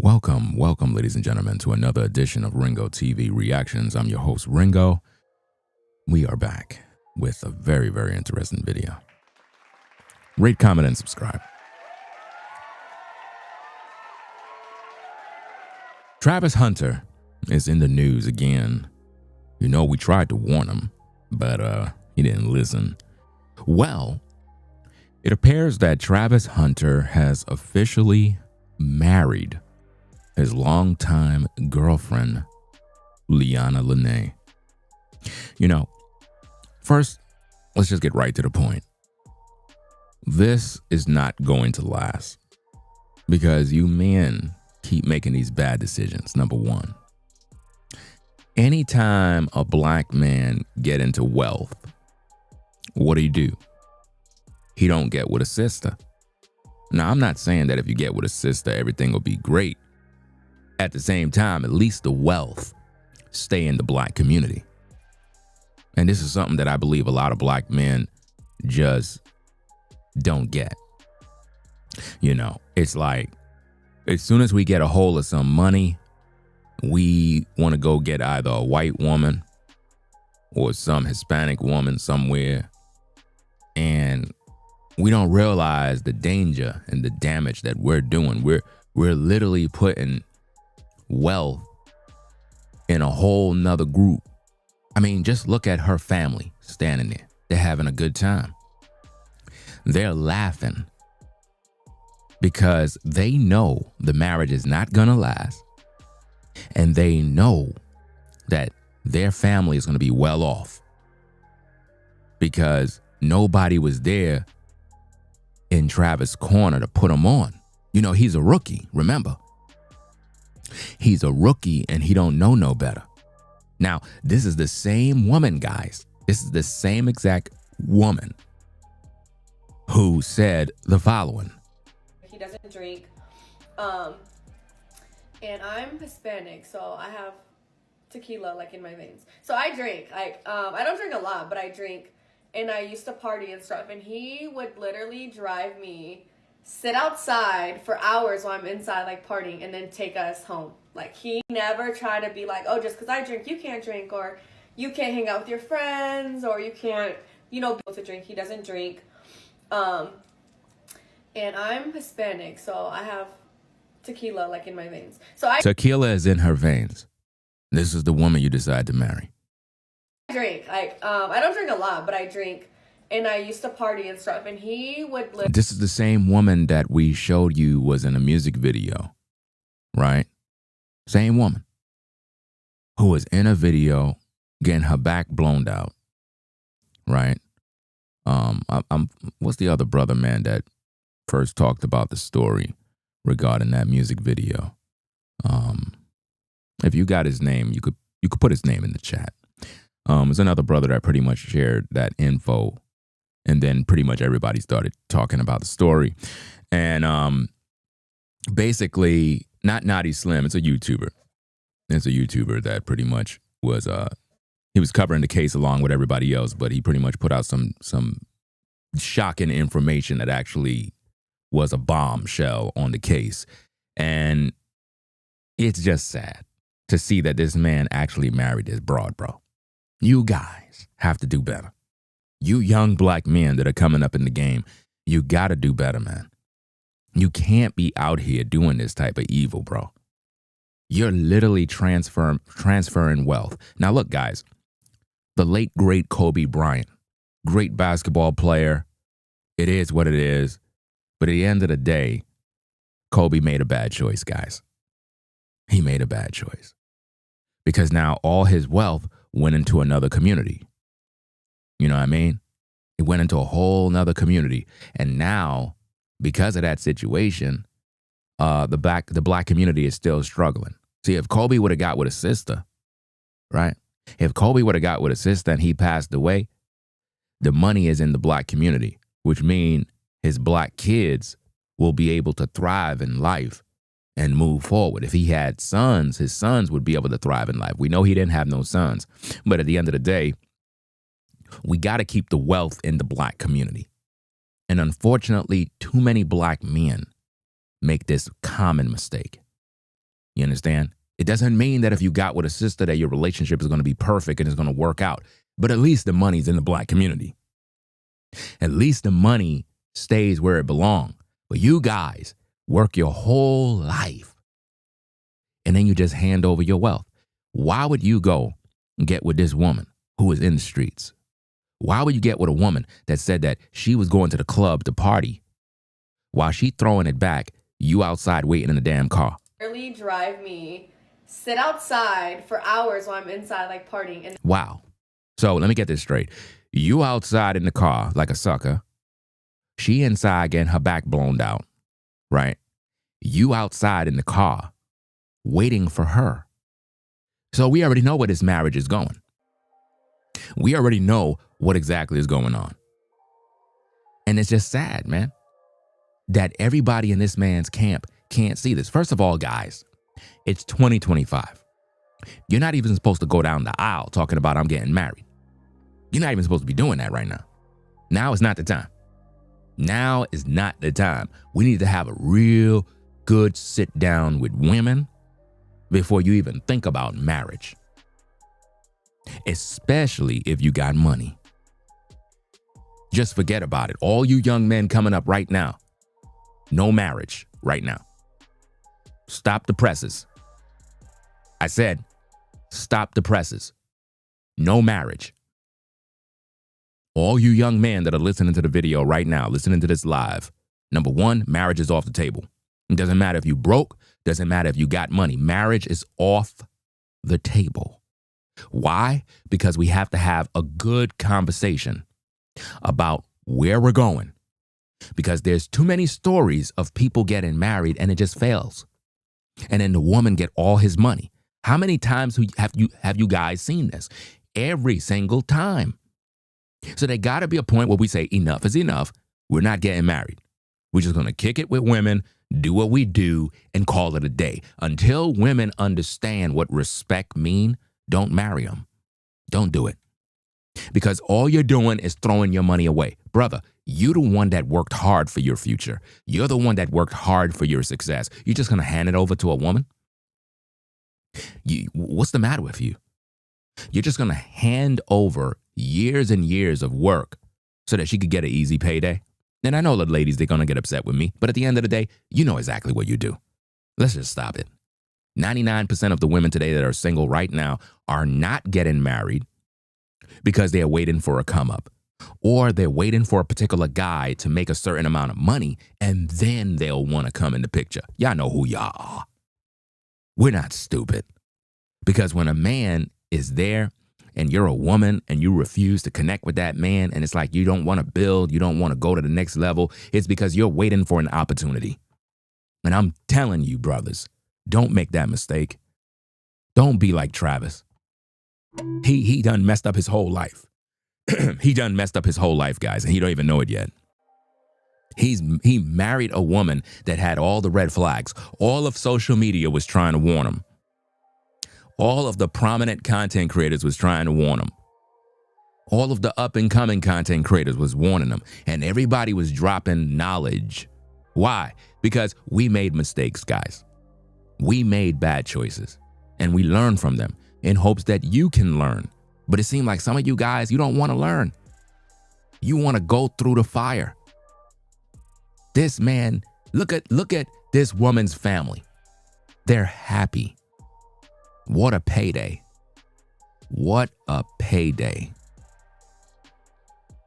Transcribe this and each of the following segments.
Welcome, ladies and gentlemen, to another edition of Ringo TV Reactions. I'm your host, Ringo. We are back with a very, very interesting video. Rate, comment, and subscribe. Travis Hunter is in the news again. You know, we tried to warn him, but he didn't listen. Well, it appears that Travis Hunter has officially married his longtime girlfriend, Leanna Lenee. You know, first, let's just get right to the point. This is not going to last because you men keep making these bad decisions. Number one, anytime a black man get into wealth, what do? He don't get with a sister. Now, I'm not saying that if you get with a sister, everything will be great. At the same time, at least the wealth stay in the black community. And this is something that I believe a lot of black men just don't get. You know, it's like, as soon as we get a hold of some money, we want to go get either a white woman or some Hispanic woman somewhere. And we don't realize the danger and the damage that we're doing. We're literally putting wealth in a whole nother group. I mean, just look at her family standing there. They're having a good time. They're laughing because they know the marriage is not gonna last, and they know that their family is gonna be well off because nobody was there in Travis' corner to put him on. You know, he's a rookie, remember? He's a rookie and he don't know no better. Now, this is the same woman, guys. This is the same exact woman who said the following. He doesn't drink. And I'm Hispanic, so I have tequila like in my veins. So I drink. I don't drink a lot, but I drink. And I used to party and stuff. And he would literally drive me, sit outside for hours while I'm inside like partying, and then take us home. Like, he never tried to be like, oh, just because I drink you can't drink, or you can't hang out with your friends, or you can't, you know, be able to drink. He doesn't drink. And I'm Hispanic, so I have tequila like in my veins. So Tequila is in her veins. This is the woman you decide to marry. I drink. I don't drink a lot, but I drink. And I used to party and stuff. And he would This is the same woman that we showed you was in a music video, right? Same woman who was in a video getting her back blown out, right? What's the other brother, man, that first talked about the story regarding that music video? If you got his name, you could put his name in the chat. There's another brother that pretty much shared that info, and then pretty much everybody started talking about the story. And basically, not Naughty Slim, it's a YouTuber. It's a YouTuber that pretty much was he was covering the case along with everybody else, but he pretty much put out some shocking information that actually was a bombshell on the case. And it's just sad to see that this man actually married this broad, bro. You guys have to do better. You young black men that are coming up in the game, you got to do better, man. You can't be out here doing this type of evil, bro. You're literally transferring wealth. Now, look, guys, the late, great Kobe Bryant, great basketball player. It is what it is. But at the end of the day, Kobe made a bad choice, guys. He made a bad choice because now all his wealth went into another community. You know what I mean? It went into a whole nother community. And now, because of that situation, the black community is still struggling. See, if Kobe would have got with a sister, right? If Kobe would have got with a sister and he passed away, the money is in the black community, which means his black kids will be able to thrive in life and move forward. If he had sons, his sons would be able to thrive in life. We know he didn't have no sons, but at the end of the day, we got to keep the wealth in the black community. And unfortunately, too many black men make this common mistake. You understand? It doesn't mean that if you got with a sister that your relationship is going to be perfect and it's going to work out. But at least the money's in the black community. At least the money stays where it belongs. But you guys work your whole life and then you just hand over your wealth. Why would you go and get with this woman who is in the streets? Why would you get with a woman that said that she was going to the club to party while she throwing it back, you outside waiting in the damn car? Early drive me, sit outside for hours while I'm inside like partying. And wow. So let me get this straight. You outside in the car like a sucker. She inside getting her back blown out, right? You outside in the car waiting for her. So we already know where this marriage is going. We already know what exactly is going on. And it's just sad, man, that everybody in this man's camp can't see this. First of all, guys, it's 2025. You're not even supposed to go down the aisle talking about I'm getting married. You're not even supposed to be doing that right now. Now is not the time. Now is not the time. We need to have a real good sit down with women before you even think about marriage. Especially if you got money. Just forget about it. All you young men coming up right now, no marriage right now. Stop the presses. I said, stop the presses. No marriage. All you young men that are listening to the video right now, listening to this live, number one, marriage is off the table. It doesn't matter if you broke, doesn't matter if you got money. Marriage is off the table. Why? Because we have to have a good conversation about where we're going. Because there's too many stories of people getting married and it just fails. And then the woman get all his money. How many times have you guys seen this? Every single time. So there got to be a point where we say enough is enough. We're not getting married. We're just going to kick it with women, do what we do, and call it a day. Until women understand what respect mean, don't marry them. Don't do it. Because all you're doing is throwing your money away. Brother, you're the one that worked hard for your future. You're the one that worked hard for your success. You're just going to hand it over to a woman? What's the matter with you? You're just going to hand over years and years of work so that she could get an easy payday? And I know the ladies, they're going to get upset with me. But at the end of the day, you know exactly what you do. Let's just stop it. 99% of the women today that are single right now are not getting married because they're waiting for a come up, or they're waiting for a particular guy to make a certain amount of money, and then they'll want to come in the picture. Y'all know who y'all are. We're not stupid. Because when a man is there and you're a woman and you refuse to connect with that man, and it's like you don't want to build, you don't want to go to the next level, it's because you're waiting for an opportunity. And I'm telling you, brothers, don't make that mistake. Don't be like Travis. He done messed up his whole life. He done messed up his whole life, guys, and he don't even know it yet. He married a woman that had all the red flags. All of social media was trying to warn him. All of the prominent content creators was trying to warn him. All of the up-and-coming content creators was warning him. And everybody was dropping knowledge. Why? Because we made mistakes, guys. We made bad choices. And we learned from them in hopes that you can learn. But it seemed like some of you guys, you don't want to learn. You want to go through the fire. This man, look at this woman's family. They're happy. What a payday. What a payday.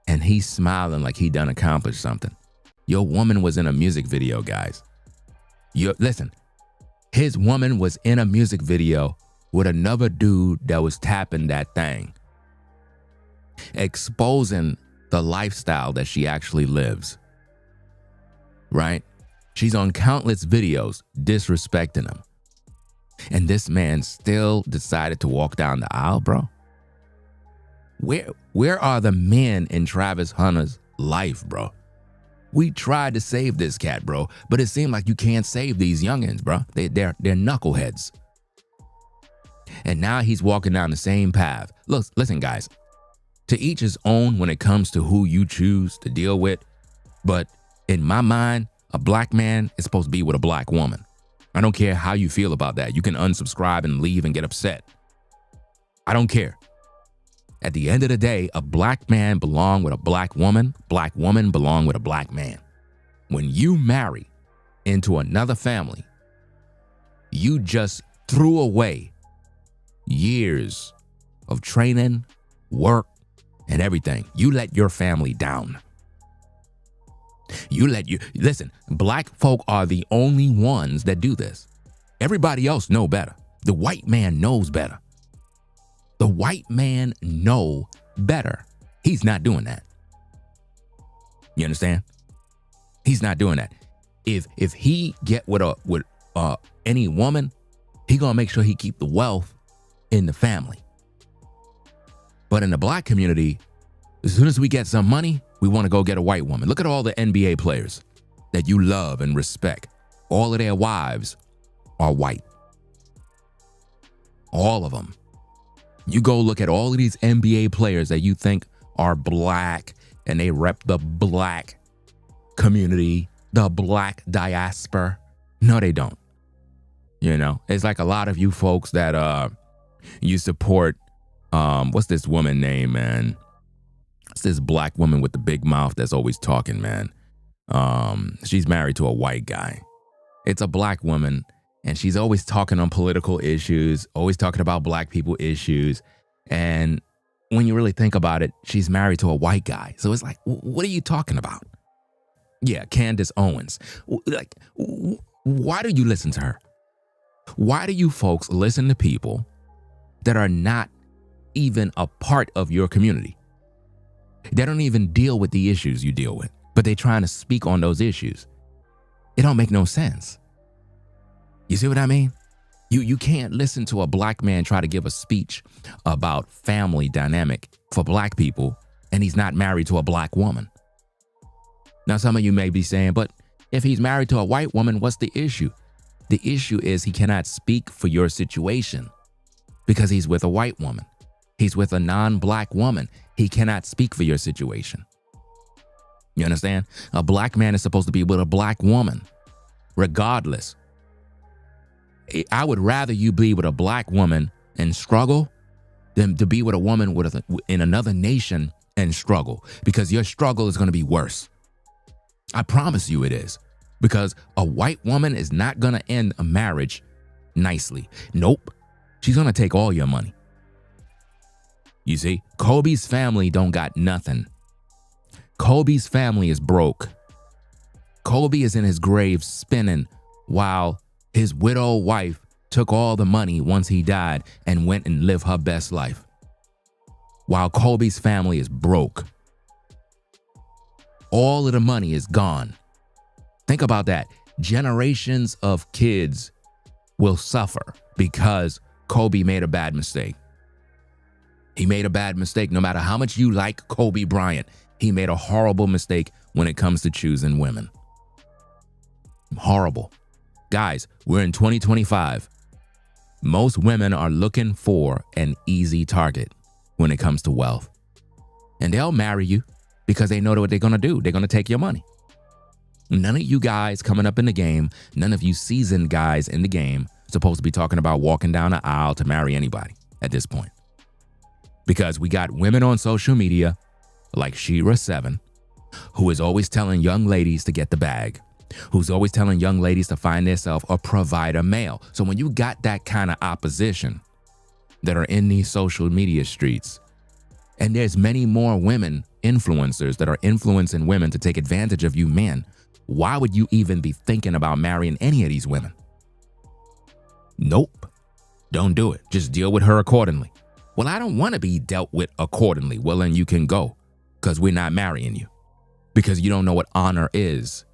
And he's smiling like he done accomplished something. Your woman was in a music video, guys. Listen, his woman was in a music video with another dude that was tapping that thing, exposing the lifestyle that she actually lives. Right? She's on countless videos disrespecting him. And this man still decided to walk down the aisle, bro. Where are the men in Travis Hunter's life, bro? We tried to save this cat, bro, but it seemed like you can't save these youngins, bro. They're knuckleheads. And now he's walking down the same path. Look, listen, guys. To each his own when it comes to who you choose to deal with. But in my mind, a black man is supposed to be with a black woman. I don't care how you feel about that. You can unsubscribe and leave and get upset. I don't care. At the end of the day, a black man belong with a black woman belong with a black man. When you marry into another family, you just threw away years of training, work, and everything. You let your family down. Listen, black folk are the only ones that do this. Everybody else know better. The white man knows better. The white man know better. He's not doing that. You understand? He's not doing that. If he get with any woman, he gonna make sure he keep the wealth in the family. But in the black community, as soon as we get some money, we want to go get a white woman. Look at all the NBA players that you love and respect. All of their wives are white. All of them. You go look at all of these NBA players that you think are black and they rep the black community, the black diaspora. No, they don't. You know, it's like a lot of you folks that you support, what's this woman name, man? It's this black woman with the big mouth that's always talking, man. She's married to a white guy. It's a black woman, and she's always talking on political issues, always talking about black people issues. And when you really think about it, she's married to a white guy. So it's like, what are you talking about? Yeah, Candace Owens. Like, why do you listen to her? Why do you folks listen to people that are not even a part of your community? They don't even deal with the issues you deal with, but they're trying to speak on those issues. It don't make no sense. You see what I mean? You can't listen to a black man try to give a speech about family dynamic for black people, and he's not married to a black woman. Now, some of you may be saying, but if he's married to a white woman, what's the issue? The issue is he cannot speak for your situation because he's with a white woman. He's with a non-black woman. He cannot speak for your situation. You understand? A black man is supposed to be with a black woman, regardless. I would rather you be with a black woman and struggle than to be with a woman in another nation and struggle, because your struggle is going to be worse. I promise you it is, because a white woman is not going to end a marriage nicely. Nope. She's going to take all your money. You see, Kobe's family don't got nothing. Kobe's family is broke. Kobe is in his grave spinning while his widow wife took all the money once he died and went and lived her best life. While Kobe's family is broke. All of the money is gone. Think about that. Generations of kids will suffer because Kobe made a bad mistake. He made a bad mistake. No matter how much you like Kobe Bryant, he made a horrible mistake when it comes to choosing women. Horrible. Guys, we're in 2025. Most women are looking for an easy target when it comes to wealth. And they'll marry you because they know what they're going to do. They're going to take your money. None of you guys coming up in the game, none of you seasoned guys in the game, supposed to be talking about walking down the aisle to marry anybody at this point. Because we got women on social media like Shira7, who is always telling young ladies to get the bag, who's always telling young ladies to find themselves a provider male. So when you got that kind of opposition that are in these social media streets, and there's many more women influencers that are influencing women to take advantage of you men, why would you even be thinking about marrying any of these women? Nope. Don't do it. Just deal with her accordingly. Well, I don't want to be dealt with accordingly. Well, then you can go, because we're not marrying you. Because you don't know what honor is.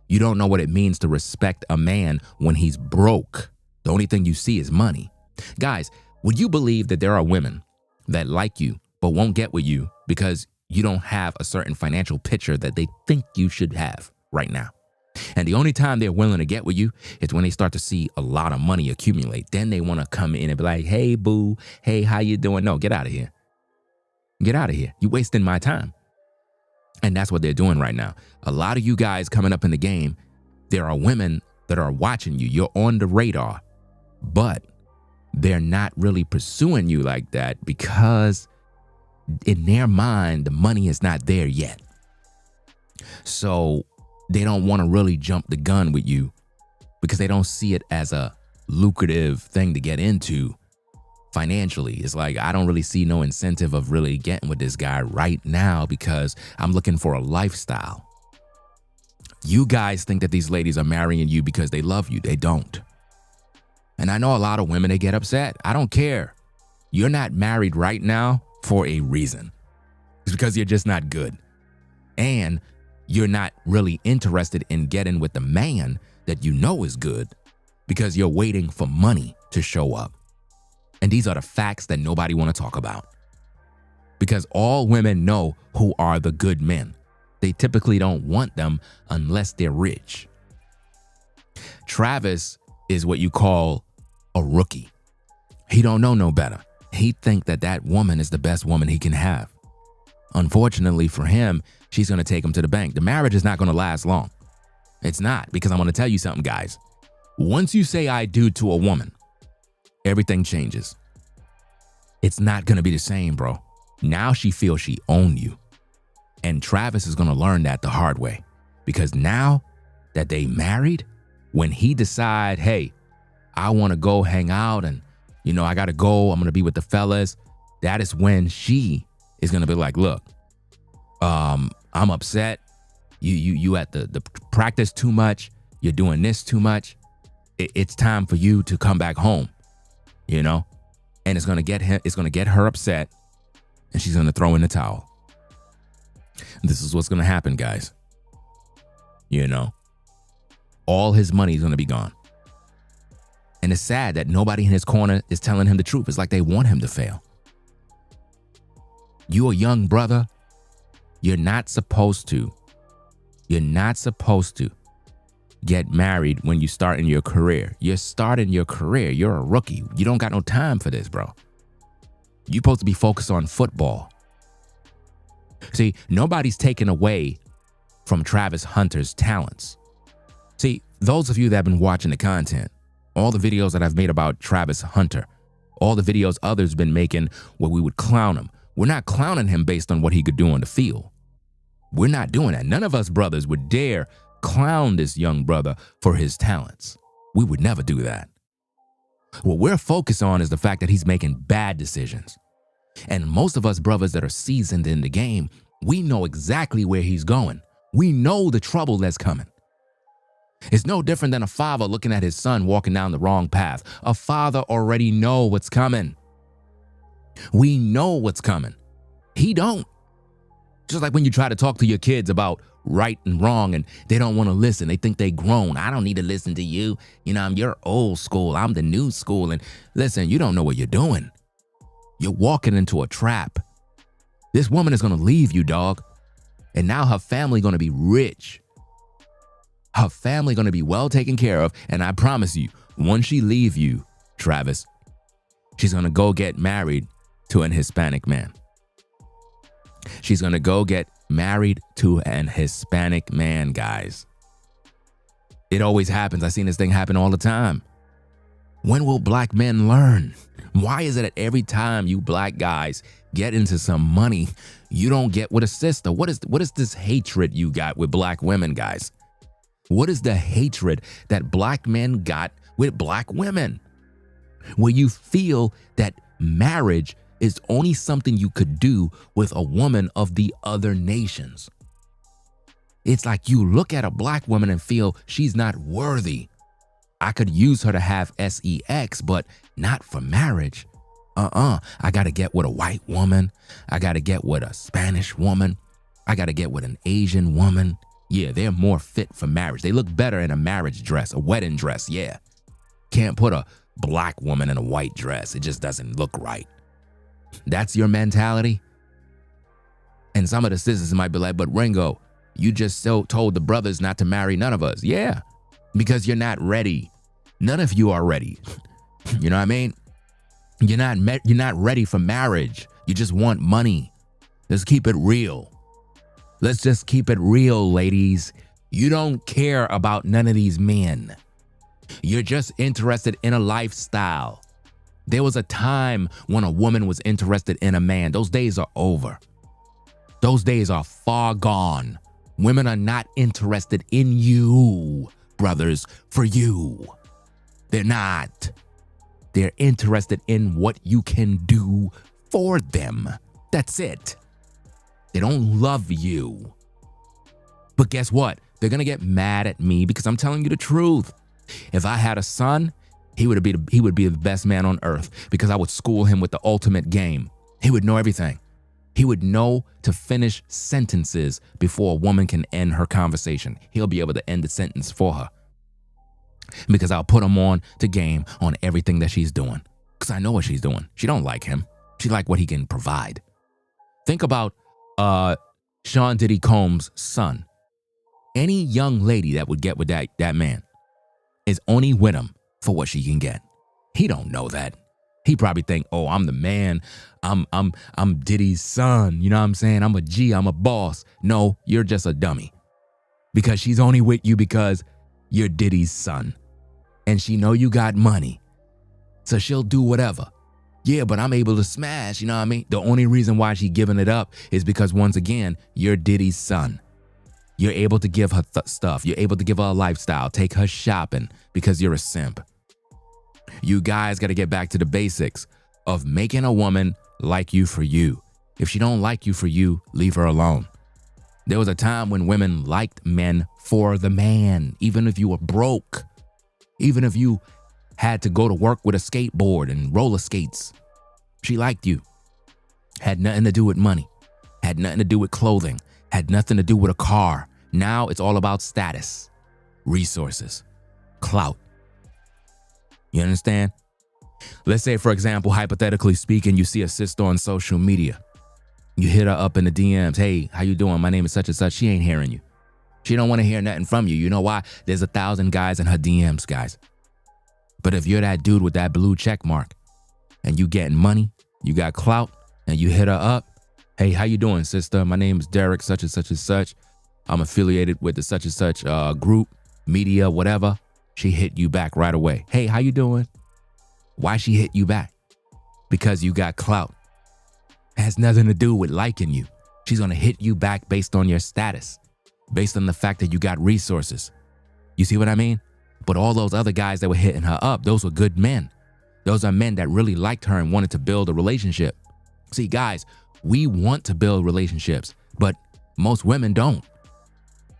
You don't know what it means to respect a man when he's broke. The only thing you see is money. Guys, would you believe that there are women that like you but won't get with you because you don't have a certain financial picture that they think you should have right now? And the only time they're willing to get with you is when they start to see a lot of money accumulate. Then they want to come in and be like, hey, boo, hey, how you doing? No, get out of here. Get out of here. You're wasting my time. And that's what they're doing right now. A lot of you guys coming up in the game, there are women that are watching you. You're on the radar, but they're not really pursuing you like that because in their mind, the money is not there yet. So they don't want to really jump the gun with you because they don't see it as a lucrative thing to get into financially. It's like, I don't really see no incentive of really getting with this guy right now because I'm looking for a lifestyle. You guys think that these ladies are marrying you because they love you. They don't. And I know a lot of women, they get upset. I don't care. You're not married right now for a reason. It's because you're just not good. And you're not really interested in getting with the man that you know is good because you're waiting for money to show up. And these are the facts that nobody want to talk about. Because all women know who are the good men. They typically don't want them unless they're rich. Travis is what you call a rookie. He don't know no better. He think that that woman is the best woman he can have. Unfortunately for him, she's going to take him to the bank. The marriage is not going to last long. It's not, because I'm going to tell you something, guys. Once you say I do to a woman, everything changes. It's not going to be the same, bro. Now she feels she owns you. And Travis is going to learn that the hard way. Because now that they married, when he decide, hey, I want to go hang out and, I got to go, I'm going to be with the fellas, that is when she is going to be like, look, I'm upset. You at the practice too much. You're doing this too much. It's time for you to come back home, And it's going to get her upset, and she's going to throw in the towel. This is what's going to happen, guys. All his money is going to be gone. And it's sad that nobody in his corner is telling him the truth. It's like they want him to fail. You a young brother. You're not supposed to get married when you start in your career. You're starting your career. You're a rookie. You don't got no time for this, bro. You're supposed to be focused on football. See, nobody's taken away from Travis Hunter's talents. See, those of you that have been watching the content, all the videos that I've made about Travis Hunter, all the videos others been making where we would clown him. We're not clowning him based on what he could do on the field. We're not doing that. None of us brothers would dare clown this young brother for his talents. We would never do that. What we're focused on is the fact that he's making bad decisions. And most of us brothers that are seasoned in the game, we know exactly where he's going. We know the trouble that's coming. It's no different than a father looking at his son walking down the wrong path. A father already know what's coming. We know what's coming. He don't. Just like when you try to talk to your kids about right and wrong and they don't want to listen. They think they grown. I don't need to listen to you. You're old school. I'm the new school. And listen, you don't know what you're doing. You're walking into a trap. This woman is going to leave you, dog. And now her family going to be rich. Her family going to be well taken care of. And I promise you, once she leave you, Travis, she's going to go get married to an Hispanic man. She's going to go get married to an Hispanic man, guys. It always happens. I've seen this thing happen all the time. When will black men learn? Why is it that every time you black guys get into some money, you don't get with a sister? What is this hatred you got with black women, guys? What is the hatred that black men got with black women? Where you feel that marriage is only something you could do with a woman of the other nations. It's like you look at a black woman and feel she's not worthy. I could use her to have sex, but not for marriage. I gotta get with a white woman. I gotta get with a Spanish woman. I gotta get with an Asian woman. Yeah, they're more fit for marriage. They look better in a marriage dress, a wedding dress, yeah. Can't put a black woman in a white dress. It just doesn't look right. That's your mentality? And some of the sisters might be like, but Ringo, you just told the brothers not to marry none of us. Yeah, because you're not ready. None of you are ready. You know what I mean? You're not ready for marriage. You just want money. Let's keep it real. Let's just keep it real, ladies. You don't care about none of these men. You're just interested in a lifestyle. There was a time when a woman was interested in a man. Those days are over. Those days are far gone. Women are not interested in you, brothers, for you. They're not. They're interested in what you can do for them. That's it. They don't love you. But guess what? They're going to get mad at me because I'm telling you the truth. If I had a son, he would be the best man on earth because I would school him with the ultimate game. He would know everything. He would know to finish sentences before a woman can end her conversation. He'll be able to end the sentence for her because I'll put him on to game on everything that she's doing because I know what she's doing. She don't like him. She like what he can provide. Think about Sean Diddy Combs' son. Any young lady that would get with that man is only with him for what she can get. He don't know that. He probably think, oh, I'm the man. I'm Diddy's son. You know what I'm saying? I'm a G. I'm a boss. No, you're just a dummy. Because she's only with you because you're Diddy's son. And she know you got money. So she'll do whatever. Yeah, but I'm able to smash, you know what I mean? The only reason why she giving it up is because, once again, you're Diddy's son. You're able to give her stuff. You're able to give her a lifestyle. Take her shopping because you're a simp. You guys got to get back to the basics of making a woman like you for you. If she don't like you for you, leave her alone. There was a time when women liked men for the man, even if you were broke, even if you had to go to work with a skateboard and roller skates. She liked you. Had nothing to do with money. Had nothing to do with clothing. Had nothing to do with a car. Now it's all about status, resources, clout. You understand? Let's say, for example, hypothetically speaking, you see a sister on social media. You hit her up in the DMs. Hey, how you doing? My name is such and such. She ain't hearing you. She don't want to hear nothing from you. You know why? There's 1,000 guys in her DMs, guys. But if you're that dude with that blue check mark and you getting money, you got clout, and you hit her up. Hey, how you doing, sister? My name is Derek, such and such and such. I'm affiliated with the such and such group, media, whatever. She hit you back right away. Hey, how you doing? Why she hit you back? Because you got clout. It has nothing to do with liking you. She's going to hit you back based on your status, based on the fact that you got resources. You see what I mean? But all those other guys that were hitting her up, those were good men. Those are men that really liked her and wanted to build a relationship. See, guys, we want to build relationships, but most women don't.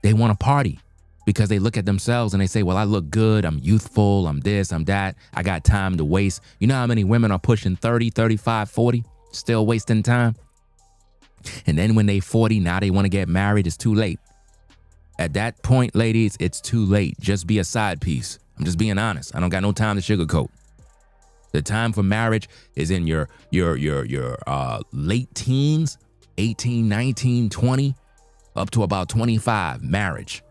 They want to party because they look at themselves and they say, well, I look good. I'm youthful. I'm this, I'm that. I got time to waste. You know how many women are pushing 30, 35, 40, still wasting time? And then when they 40, now they want to get married. It's too late. At that point, ladies, it's too late. Just be a side piece. I'm just being honest. I don't got no time to sugarcoat. The time for marriage is in your late teens, 18, 19, 20, up to about 25, marriage.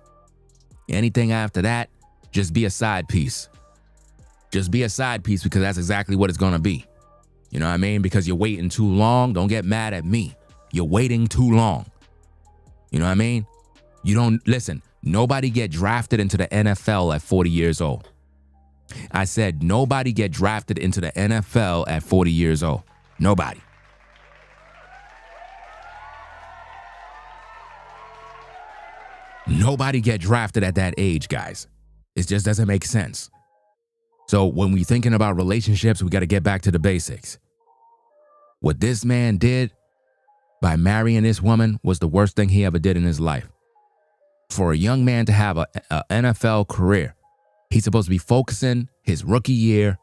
Anything after that, just be a side piece. Just be a side piece because that's exactly what it's going to be. You know what I mean? Because you're waiting too long. Don't get mad at me. You're waiting too long. You know what I mean? You don't, listen, nobody get drafted into the NFL at 40 years old. I said nobody get drafted into the NFL at 40 years old. Nobody. Nobody get drafted at that age, guys. It just doesn't make sense. So when we're thinking about relationships, we got to get back to the basics. What this man did by marrying this woman was the worst thing he ever did in his life. For a young man to have a NFL career, he's supposed to be focusing his rookie year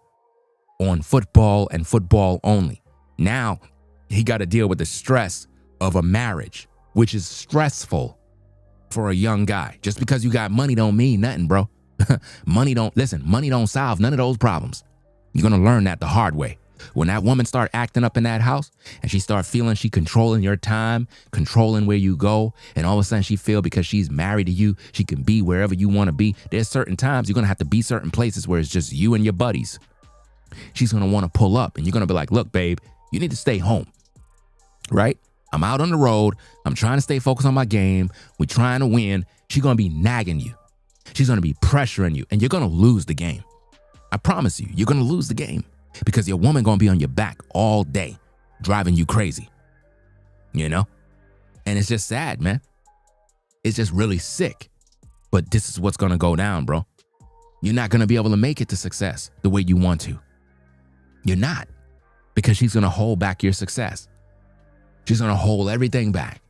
on football and football only. Now, he got to deal with the stress of a marriage, which is stressful for a young guy. Just because you got money don't mean nothing, bro. Money don't solve none of those problems. You're going to learn that the hard way. When that woman start acting up in that house and she start feeling she controlling your time, controlling where you go, and all of a sudden she feel because she's married to you, she can be wherever you want to be. There's certain times you're going to have to be certain places where it's just you and your buddies. She's going to want to pull up and you're going to be like, look, babe, you need to stay home, right? I'm out on the road. I'm trying to stay focused on my game. We're trying to win. She's going to be nagging you. She's going to be pressuring you, and you're going to lose the game. I promise you, you're going to lose the game because your woman going to be on your back all day, driving you crazy, you know? And it's just sad, man. It's just really sick. But this is what's going to go down, bro. You're not going to be able to make it to success the way you want to. You're not, because she's going to hold back your success. She's going to hold everything back.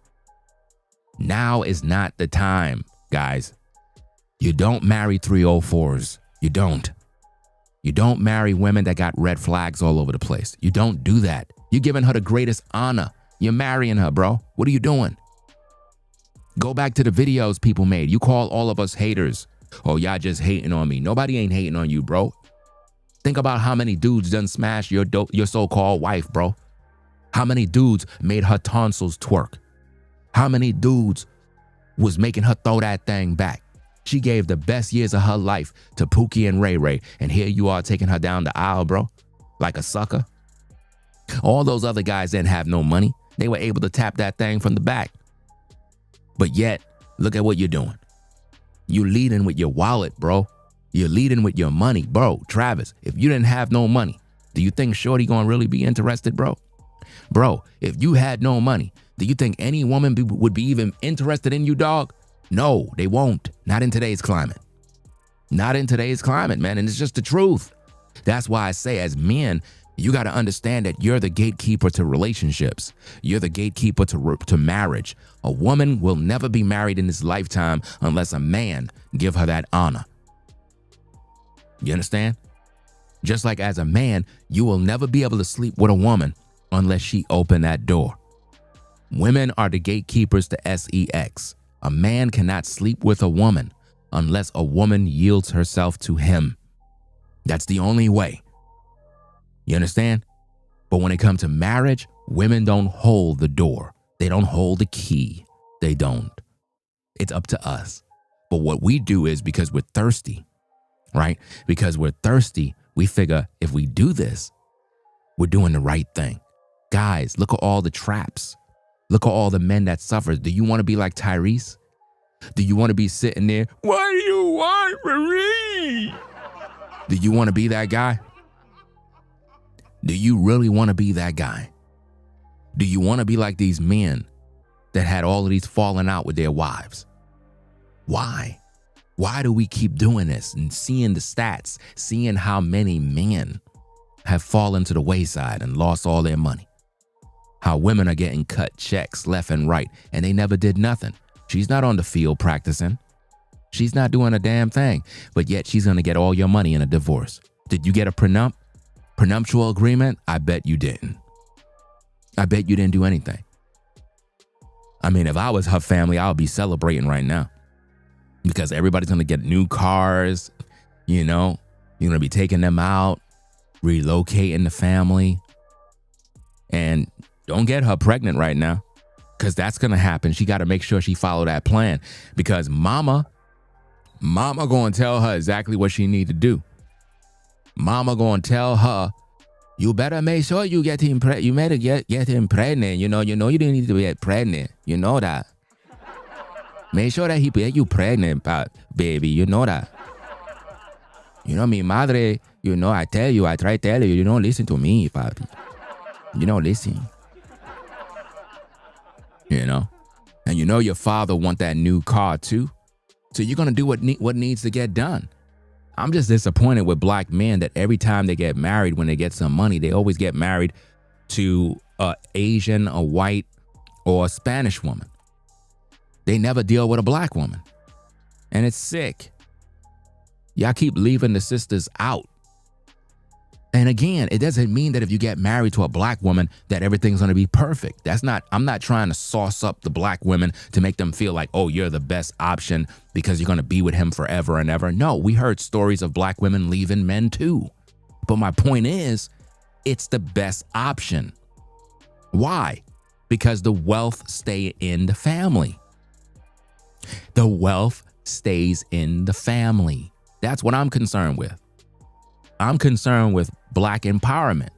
Now is not the time, guys. You don't marry 304s. You don't. You don't marry women that got red flags all over the place. You don't do that. You're giving her the greatest honor. You're marrying her, bro. What are you doing? Go back to the videos people made. You call all of us haters. Oh, y'all just hating on me. Nobody ain't hating on you, bro. Think about how many dudes done smash your so-called wife, bro. How many dudes made her tonsils twerk? How many dudes was making her throw that thing back? She gave the best years of her life to Pookie and Ray Ray, and here you are taking her down the aisle, bro, like a sucker. All those other guys didn't have no money. They were able to tap that thing from the back. But yet, look at what you're doing. You leading with your wallet, bro. You're leading with your money, bro. Travis, if you didn't have no money, do you think Shorty gonna really be interested, bro? Bro, if you had no money, do you think any woman would be even interested in you, dog? No, they won't. Not in today's climate. Not in today's climate, man. And it's just the truth. That's why I say, as men, you got to understand that you're the gatekeeper to relationships. You're the gatekeeper to marriage. A woman will never be married in this lifetime unless a man give her that honor. You understand? Just like as a man, you will never be able to sleep with a woman unless she open that door. Women are the gatekeepers to sex. A man cannot sleep with a woman unless a woman yields herself to him. That's the only way. You understand? But when it comes to marriage, women don't hold the door. They don't hold the key. They don't. It's up to us. But what we do is, because we're thirsty, right? Because we're thirsty, we figure if we do this, we're doing the right thing. Guys, look at all the traps. Look at all the men that suffer. Do you want to be like Tyrese? Do you want to be sitting there? What do you want, Marie? Do you want to be that guy? Do you really want to be that guy? Do you want to be like these men that had all of these falling out with their wives? Why? Why do we keep doing this and seeing the stats, seeing how many men have fallen to the wayside and lost all their money? How women are getting cut checks left and right, and they never did nothing. She's not on the field practicing. She's not doing a damn thing, but yet she's going to get all your money in a divorce. Did you get a prenuptial agreement? I bet you didn't. I bet you didn't do anything. I mean, if I was her family, I would be celebrating right now because everybody's going to get new cars, you know, you're going to be taking them out, relocating the family, and don't get her pregnant right now because that's going to happen. She got to make sure she follow that plan because mama going to tell her exactly what she need to do. Mama going to tell her, you better make sure you get him you better get him pregnant. You know you didn't need to get pregnant. You know that. Make sure that he get you pregnant, baby. You know that. You know, mi madre, you know, I try to tell you, you don't listen to me, papi. You don't listen. You know? And you know your father want that new car too. So you're going to do what needs to get done. I'm just disappointed with black men that every time they get married, when they get some money, they always get married to a Asian, a white, or a Spanish woman. They never deal with a black woman. And it's sick. Y'all keep leaving the sisters out. And again, it doesn't mean that if you get married to a black woman that everything's going to be perfect. I'm not trying to sauce up the black women to make them feel like, oh, you're the best option because you're going to be with him forever and ever. No, we heard stories of black women leaving men too. But my point is, it's the best option. Why? Because the wealth stay in the family. The wealth stays in the family. That's what I'm concerned with. I'm concerned with black empowerment.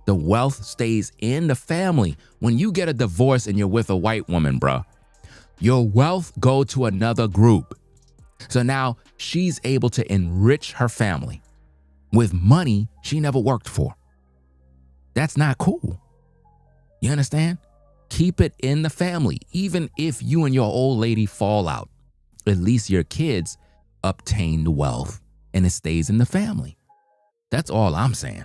The wealth stays in the family. When you get a divorce and you're with a white woman, bro, your wealth go to another group. So now she's able to enrich her family with money she never worked for. That's not cool. You understand? Keep it in the family. Even if you and your old lady fall out, at least your kids obtain the wealth and it stays in the family. That's all I'm saying.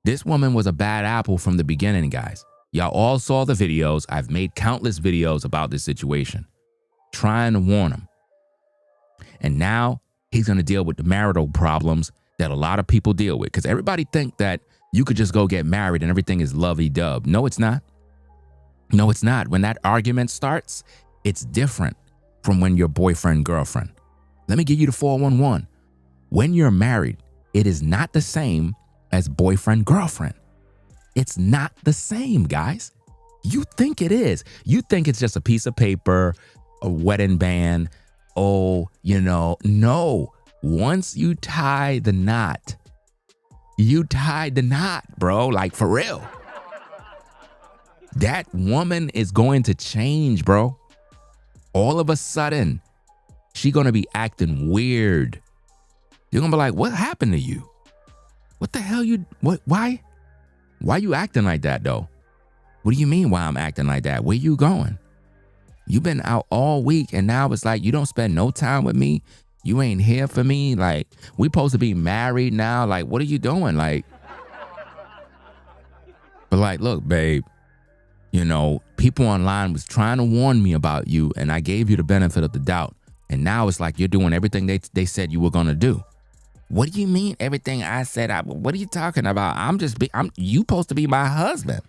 This woman was a bad apple from the beginning, guys. Y'all all saw the videos. I've made countless videos about this situation, trying to warn him. And now he's going to deal with the marital problems that a lot of people deal with. Because everybody think that you could just go get married and everything is lovey-dove. No, it's not. No, it's not. When that argument starts, it's different from when you're boyfriend, girlfriend. Let me give you the 411. When you're married, it is not the same as boyfriend, girlfriend. It's not the same, guys. You think it is. You think it's just a piece of paper, a wedding band. Oh, no. Once you tie the knot, bro, like for real. That woman is going to change, bro. All of a sudden, she's going to be acting weird. You're going to be like, what happened to you? What the hell why? Why you acting like that though? What do you mean why I'm acting like that? Where you going? You've been out all week and now it's like you don't spend no time with me. You ain't here for me. Like, we supposed to be married now. Like, what are you doing? Like, but like, look, babe, people online was trying to warn me about you and I gave you the benefit of the doubt. And now it's like you're doing everything they said you were going to do. What do you mean everything I said? What are you talking about? You supposed to be my husband.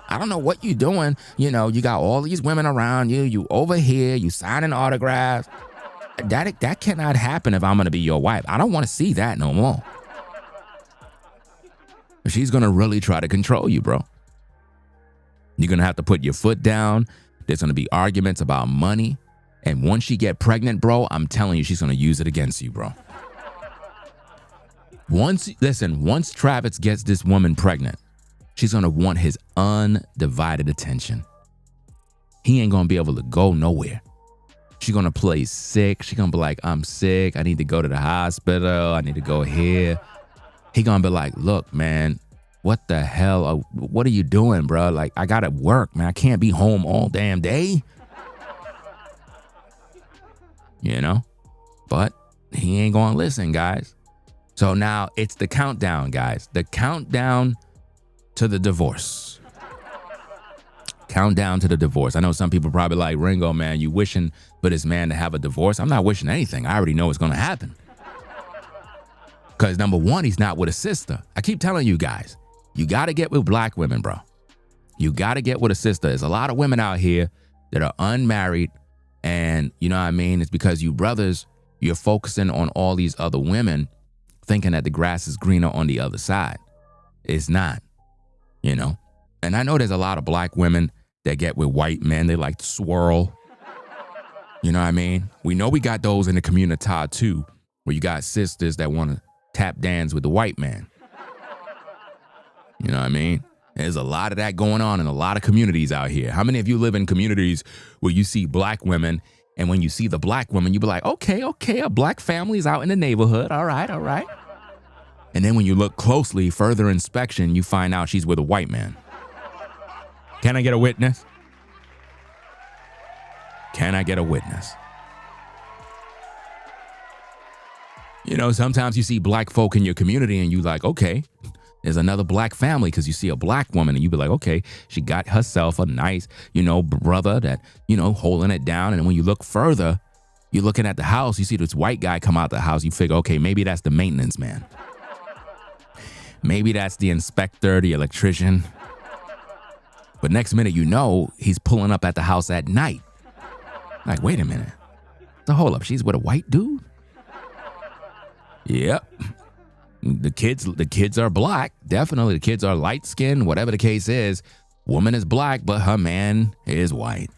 I don't know what you doing. You got all these women around you. You over here, you signing autographs. That cannot happen if I'm going to be your wife. I don't want to see that no more. She's going to really try to control you, bro. You're going to have to put your foot down. There's going to be arguments about money. And once she get pregnant, bro, I'm telling you, she's going to use it against you, bro. Once Travis gets this woman pregnant, she's going to want his undivided attention. He ain't going to be able to go nowhere. She's going to play sick. She's going to be like, I'm sick. I need to go to the hospital. I need to go here. He going to be like, look, man, what the hell? What are you doing, bro? Like, I got to work, man. I can't be home all damn day. But he ain't going to listen, guys. So now it's the countdown, guys. The countdown to the divorce. Countdown to the divorce. I know some people probably like, Ringo, man, you wishing for this man to have a divorce. I'm not wishing anything. I already know it's going to happen. Because number one, he's not with a sister. I keep telling you guys, you got to get with black women, bro. You got to get with a sister. There's a lot of women out here that are unmarried. And you know what I mean? It's because you brothers, you're focusing on all these other women, thinking that the grass is greener on the other side. It's not, And I know there's a lot of black women that get with white men. They like to swirl. You know what I mean? We know we got those in the community too, where you got sisters that want to tap dance with the white man. You know what I mean? There's a lot of that going on in a lot of communities out here. How many of you live in communities where you see black women, and when you see the black woman, you be like, okay, a black family's out in the neighborhood. All right. And then when you look closely, further inspection, you find out she's with a white man. Can I get a witness? Can I get a witness? Sometimes you see black folk in your community and you like, okay, there's another black family, because you see a black woman and you be like, okay, she got herself a nice, brother that, holding it down. And when you look further, you're looking at the house, you see this white guy come out the house, you figure, okay, maybe that's the maintenance man. Maybe that's the inspector, the electrician. But next minute, he's pulling up at the house at night. Like, wait a minute. So hold up, she's with a white dude? Yep. The kids are black. Definitely, the kids are light skinned, whatever the case is. Woman is black, but her man is white.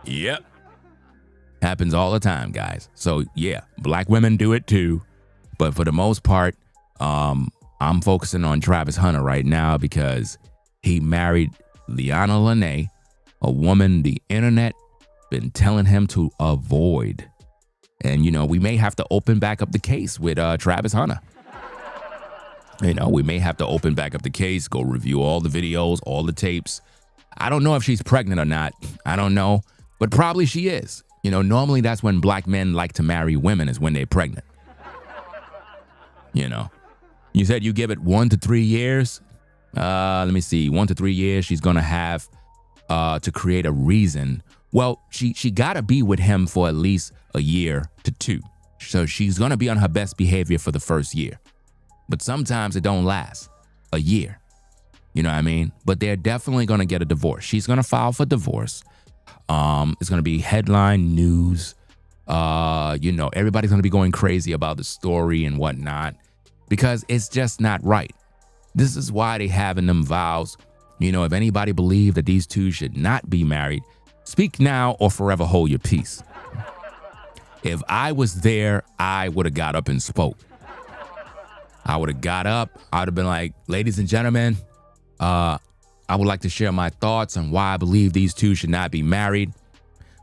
Yep. Happens all the time, guys. So yeah, black women do it too. But for the most part, I'm focusing on Travis Hunter right now because he married Leanna Lenee, a woman the internet been telling him to avoid. And, we may have to open back up the case with Travis Hunter. We may have to open back up the case, go review all the videos, all the tapes. I don't know if she's pregnant or not. I don't know. But probably she is. Normally that's when black men like to marry women, is when they're pregnant. You said you give it 1 to 3 years. Let me see. 1 to 3 years, she's going to have to create a reason. Well, she got to be with him for at least a year to 2. So she's going to be on her best behavior for the first year. But sometimes it don't last a year. You know what I mean? But they're definitely going to get a divorce. She's going to file for divorce. It's going to be headline news. Everybody's going to be going crazy about the story and whatnot because it's just not right. This is why they have in them vows. If anybody believed that these two should not be married, speak now or forever hold your peace. If I was there, I would have got up and spoke. I would have got up. I would have been like, ladies and gentlemen, I would like to share my thoughts on why I believe these two should not be married.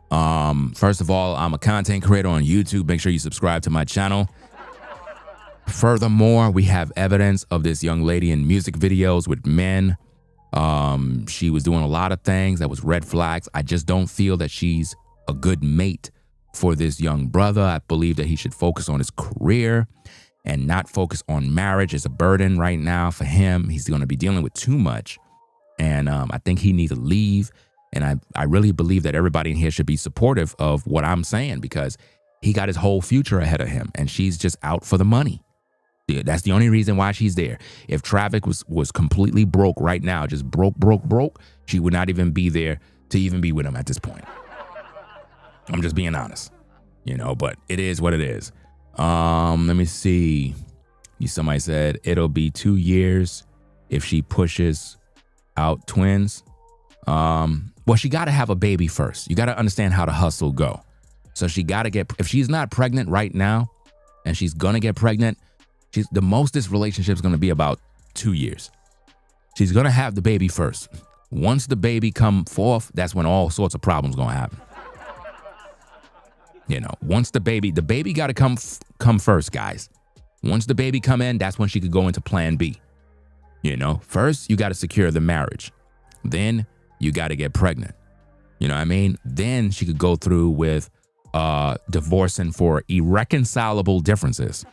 First of all, I'm a content creator on YouTube. Make sure you subscribe to my channel. Furthermore, we have evidence of this young lady in music videos with men. She was doing a lot of things that was red flags. I just don't feel that she's a good mate for this young brother. I believe that he should focus on his career and not focus on marriage. It's a burden right now for him. He's going to be dealing with too much. And I think he needs to leave. And I really believe that everybody in here should be supportive of what I'm saying because he got his whole future ahead of him and she's just out for the money. Yeah, that's the only reason why she's there. If Travis was completely broke right now, just broke, she would not even be there to even be with him at this point. I'm just being honest, but it is what it is. Let me see. Somebody said it'll be 2 years if she pushes out twins. Well, she got to have a baby first. You got to understand how the hustle go. So she got to if she's not pregnant right now and she's going to get pregnant, the most this relationship is going to be about 2 years. She's going to have the baby first. Once the baby come forth, that's when all sorts of problems going to happen. Once the baby got to come first, guys. Once the baby come in, that's when she could go into plan B. First you got to secure the marriage. Then you got to get pregnant. You know what I mean? Then she could go through with divorcing for irreconcilable differences.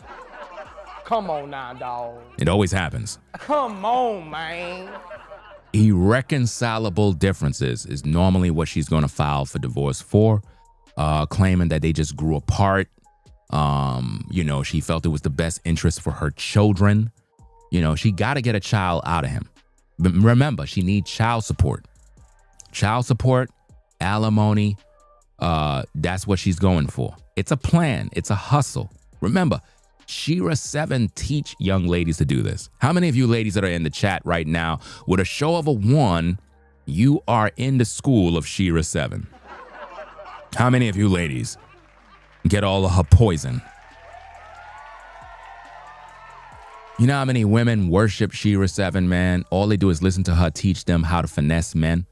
Come on now, dog. It always happens. Come on, man. Irreconcilable differences is normally what she's going to file for divorce for, claiming that they just grew apart. She felt it was the best interest for her children. She got to get a child out of him. But remember, she needs child support. Child support, alimony, that's what she's going for. It's a plan. It's a hustle. Remember, Shira 7 teach young ladies to do this. How many of you ladies that are in the chat right now, with a show of a 1, you are in the school of Shira 7? How many of you ladies get all of her poison? You know how many women worship Shira 7, man? All they do is listen to her teach them how to finesse men.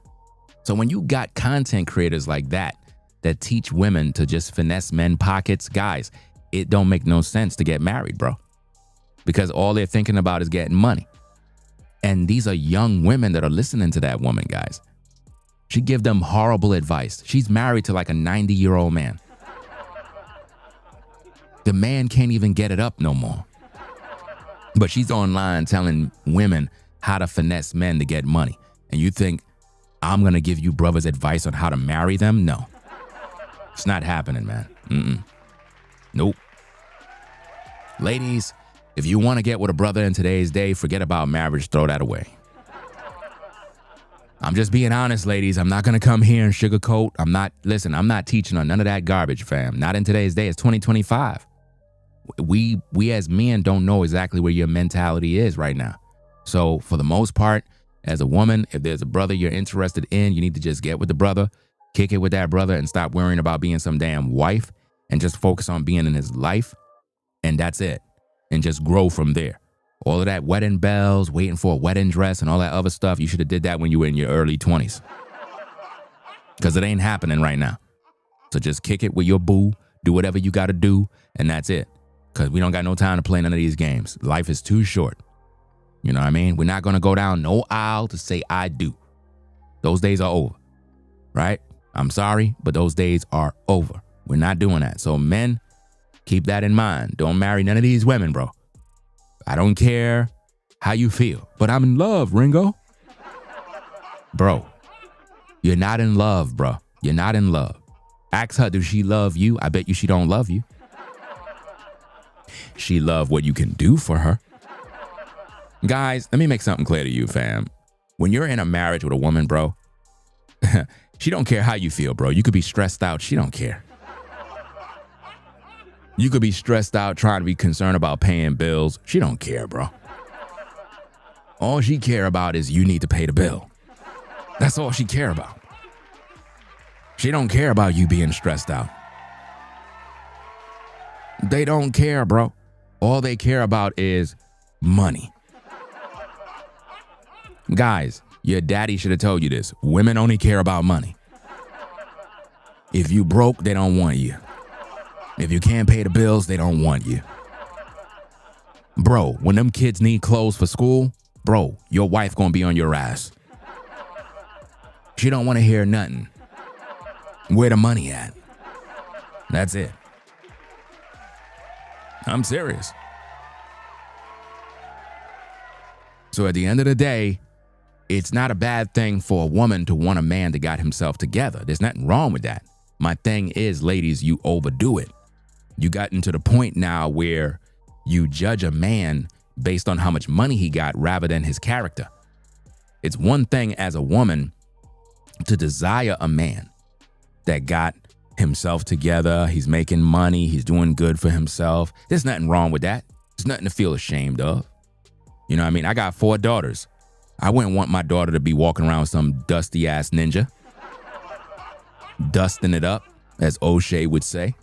So when you got content creators like that teach women to just finesse men pockets, guys, it don't make no sense to get married, bro. Because all they're thinking about is getting money. And these are young women that are listening to that woman, guys. She give them horrible advice. She's married to like a 90-year-old man. The man can't even get it up no more. But she's online telling women how to finesse men to get money. And you think I'm going to give you brothers advice on how to marry them? No. It's not happening, man. Nope. Ladies, if you want to get with a brother in today's day, forget about marriage. Throw that away. I'm just being honest, ladies. I'm not going to come here and sugarcoat. I'm not teaching on none of that garbage, fam. Not in today's day. It's 2025. We as men don't know exactly where your mentality is right now. So for the most part, as a woman, if there's a brother you're interested in, you need to just get with the brother, kick it with that brother, and stop worrying about being some damn wife and just focus on being in his life. And that's it. And just grow from there. All of that wedding bells, waiting for a wedding dress and all that other stuff, you should have did that when you were in your early 20s. Because it ain't happening right now. So just kick it with your boo, do whatever you got to do, and that's it. Because we don't got no time to play none of these games. Life is too short. You know what I mean? We're not going to go down no aisle to say I do. Those days are over, right? I'm sorry, but those days are over. We're not doing that. So men, keep that in mind. Don't marry none of these women, bro. I don't care how you feel, but I'm in love, Ringo. Bro, you're not in love, bro. You're not in love. Ask her, does she love you? I bet you she don't love you. She love what you can do for her. Guys, let me make something clear to you, fam. When you're in a marriage with a woman, bro, she don't care how you feel, bro. You could be stressed out. She don't care. You could be stressed out trying to be concerned about paying bills. She don't care, bro. All she care about is you need to pay the bill. That's all she care about. She don't care about you being stressed out. They don't care, bro. All they care about is money. Guys, your daddy should have told you this. Women only care about money. If you broke, they don't want you. If you can't pay the bills, they don't want you. Bro, when them kids need clothes for school, bro, your wife gonna be on your ass. She don't want to hear nothing. Where the money at? That's it. I'm serious. So at the end of the day, it's not a bad thing for a woman to want a man that got himself together. There's nothing wrong with that. My thing is, ladies, you overdo it. You gotten to the point now where you judge a man based on how much money he got rather than his character. It's one thing as a woman to desire a man that got himself together, he's making money, he's doing good for himself. There's nothing wrong with that. There's nothing to feel ashamed of. You know what I mean? I got 4 daughters. I wouldn't want my daughter to be walking around with some dusty ass ninja. Dusting it up, as O'Shea would say.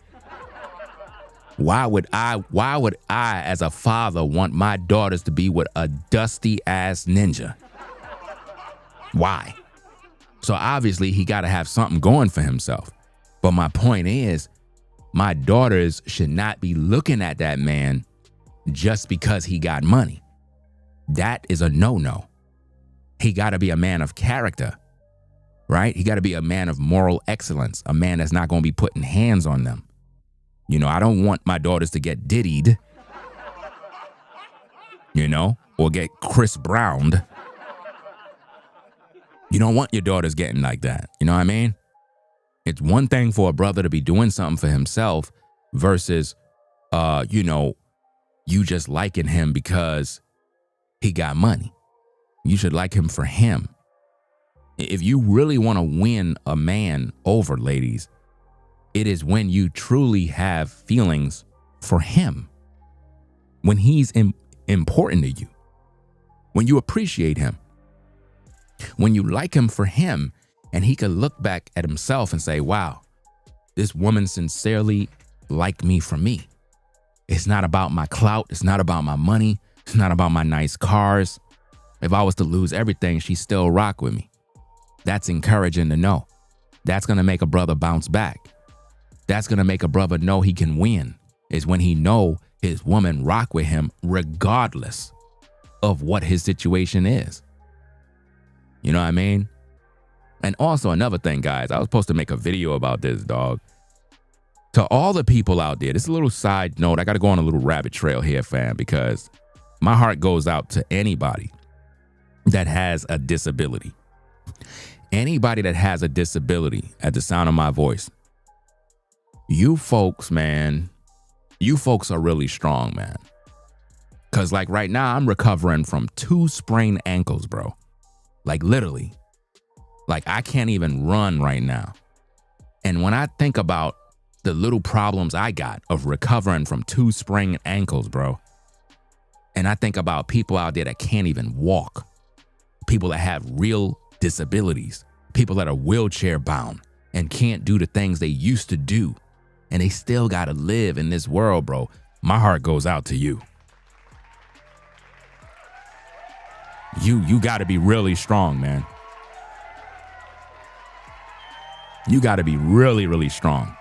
Why would I as a father want my daughters to be with a dusty ass ninja? Why? So obviously he got to have something going for himself. But my point is, my daughters should not be looking at that man just because he got money. That is a no-no. He got to be a man of character, right? He got to be a man of moral excellence, a man that's not going to be putting hands on them. You know, I don't want my daughters to get diddied, you know, or get Chris Browned. You don't want your daughters getting like that. You know what I mean? It's one thing for a brother to be doing something for himself versus, you just liking him because he got money. You should like him for him. If you really want to win a man over, ladies, it is when you truly have feelings for him. When he's important to you. When you appreciate him. When you like him for him, and he could look back at himself and say, wow, this woman sincerely liked me for me. It's not about my clout. It's not about my money. It's not about my nice cars. If I was to lose everything, she still rock with me. That's encouraging to know. That's going to make a brother bounce back. That's going to make a brother know he can win, is when he know his woman rock with him regardless of what his situation is. You know what I mean? And also another thing, guys, I was supposed to make a video about this, dog. To all the people out there, this is a little side note. I got to go on a little rabbit trail here, fam, because my heart goes out to anybody that has a disability. Anybody that has a disability at the sound of my voice. You folks, man, you folks are really strong, man. Because like right now, I'm recovering from 2 sprained ankles, bro. Like literally. Like I can't even run right now. And when I think about the little problems I got of recovering from 2 sprained ankles, bro, and I think about people out there that can't even walk, people that have real disabilities, people that are wheelchair bound and can't do the things they used to do, and they still got to live in this world, bro. My heart goes out to you. You got to be really strong, man. You got to be really, really strong.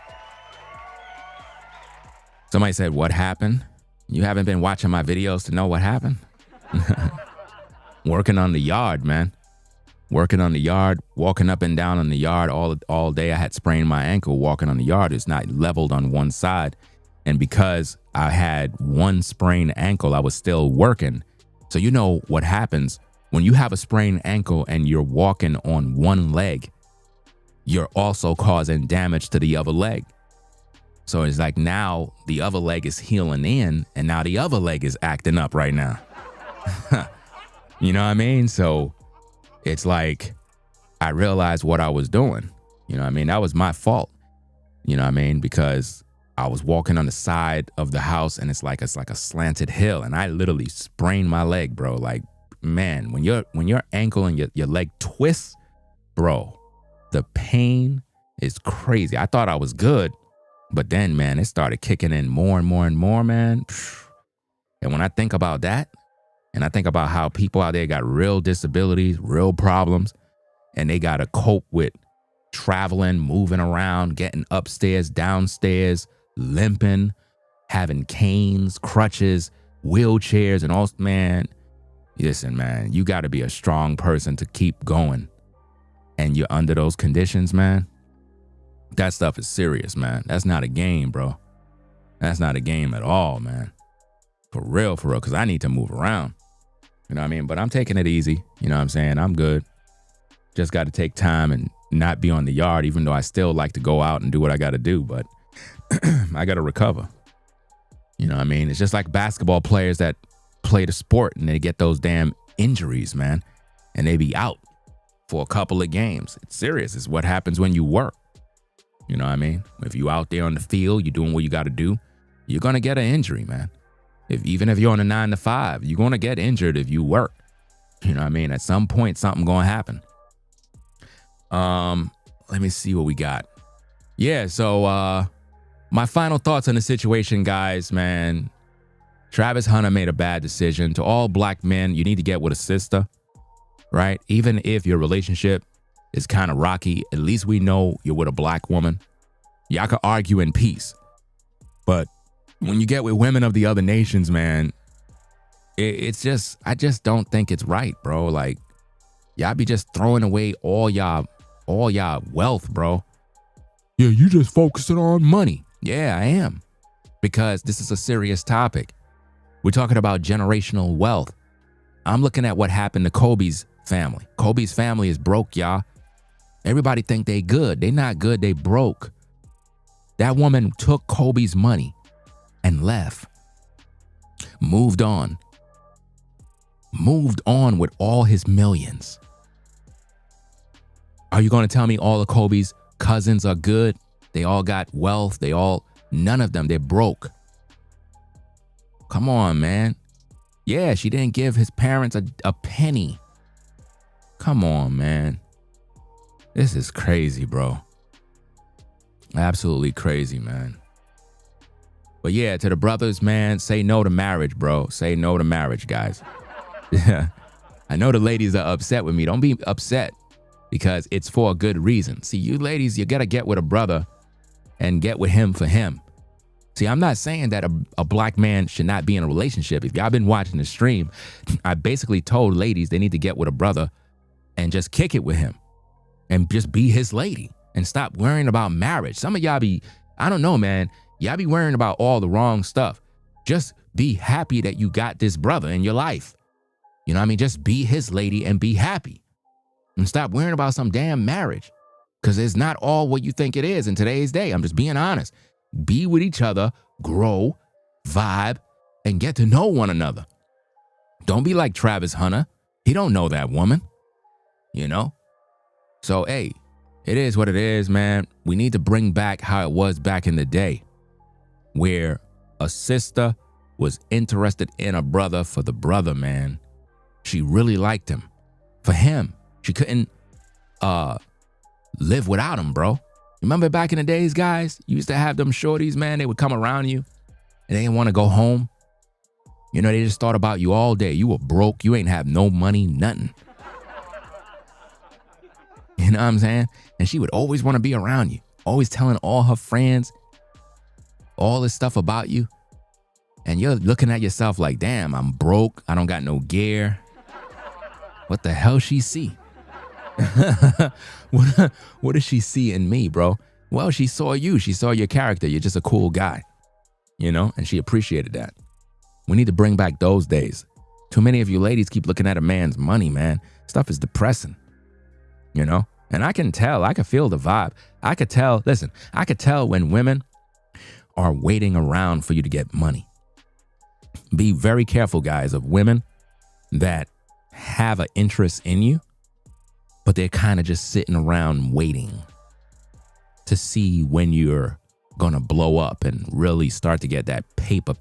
Somebody said, what happened? You haven't been watching my videos to know what happened? Working on the yard, man. Working on the yard, walking up and down on the yard all day. I had sprained my ankle walking on the yard. It's not leveled on one side. And because I had one sprained ankle, I was still working. So you know what happens when you have a sprained ankle and you're walking on one leg, you're also causing damage to the other leg. So it's like now the other leg is healing in and now the other leg is acting up right now. You know what I mean? So it's like I realized what I was doing. You know what I mean? That was my fault. You know what I mean? Because I was walking on the side of the house and it's like a slanted hill and I literally sprained my leg, bro. Like, man, when your ankle and your leg twists, bro, the pain is crazy. I thought I was good, but then, man, it started kicking in more and more and more, man. And when I think about that, and I think about how people out there got real disabilities, real problems, and they got to cope with traveling, moving around, getting upstairs, downstairs, limping, having canes, crutches, wheelchairs, and all, man, listen, man, you got to be a strong person to keep going. And you're under those conditions, man. That stuff is serious, man. That's not a game, bro. That's not a game at all, man. For real, because I need to move around. You know what I mean? But I'm taking it easy. You know what I'm saying? I'm good. Just got to take time and not be on the yard, even though I still like to go out and do what I got to do. But I got to recover. You know what I mean? It's just like basketball players that play the sport and they get those damn injuries, man. And they be out for a couple of games. It's serious. It's what happens when you work. You know what I mean? If you out there on the field, you're doing what you got to do, you're going to get an injury, man. Even if you're on a 9 to 5, you're going to get injured if you work. You know what I mean? At some point, something going to happen. Let me see what we got. Yeah, so my final thoughts on the situation, guys, man. Travis Hunter made a bad decision. To all black men, you need to get with a sister, right? Even if your relationship is kind of rocky, at least we know you're with a black woman. Y'all could argue in peace. But when you get with women of the other nations, man, it's just, I just don't think it's right, bro. Like, y'all be just throwing away all y'all wealth, bro. Yeah, you just focusing on money. Yeah, I am. Because this is a serious topic. We're talking about generational wealth. I'm looking at what happened to Kobe's family. Kobe's family is broke, y'all. Everybody think they good. They not good, they broke. That woman took Kobe's money and left. Moved on with all his millions. Are you going to tell me all of Kobe's cousins are good? They all got wealth. None of them, they're broke. Come on, man. Yeah, she didn't give his parents a penny. Come on, man. This is crazy, bro. Absolutely crazy, man. But yeah, to the brothers, man, say no to marriage, bro. Say no to marriage, guys. Yeah. I know the ladies are upset with me. Don't be upset because it's for a good reason. See, you ladies, you got to get with a brother and get with him for him. See, I'm not saying that a black man should not be in a relationship. If y'all been watching the stream, I basically told ladies they need to get with a brother and just kick it with him and just be his lady and stop worrying about marriage. Some of y'all be, I don't know, man. Y'all be worrying about all the wrong stuff. Just be happy that you got this brother in your life. You know what I mean? Just be his lady and be happy. And stop worrying about some damn marriage. Because it's not all what you think it is in today's day. I'm just being honest. Be with each other, grow, vibe, and get to know one another. Don't be like Travis Hunter. He don't know that woman. You know? So, hey, it is what it is, man. We need to bring back how it was back in the day, where a sister was interested in a brother for the brother, man. She really liked him. For him. She couldn't live without him, bro. Remember back in the days, guys? You used to have them shorties, man. They would come around you and they didn't want to go home. You know, they just thought about you all day. You were broke. You ain't have no money, nothing. You know what I'm saying? And she would always want to be around you. Always telling all her friends, all this stuff about you, and you're looking at yourself like, damn, I'm broke. I don't got no gear. What the hell she see? What does she see in me, bro? Well, she saw you. She saw your character. You're just a cool guy, you know, and she appreciated that. We need to bring back those days. Too many of you ladies keep looking at a man's money, man. Stuff is depressing, you know? And I can tell, I can feel the vibe. I could tell, listen, I could tell when women are waiting around for you to get money. Be very careful, guys, of women that have an interest in you, but they're kind of just sitting around waiting to see when you're going to blow up and really start to get that paper.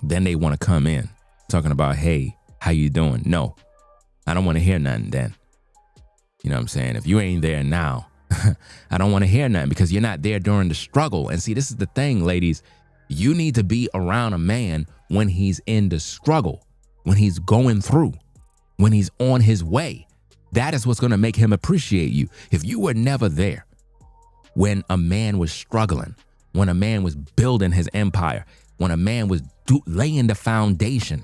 Then they want to come in talking about, hey, how you doing? No, I don't want to hear nothing then. You know what I'm saying? If you ain't there now, I don't want to hear nothing because you're not there during the struggle. And see, this is the thing, ladies. You need to be around a man when he's in the struggle, when he's going through, when he's on his way. That is what's going to make him appreciate you. If you were never there when a man was struggling, when a man was building his empire, when a man was laying the foundation,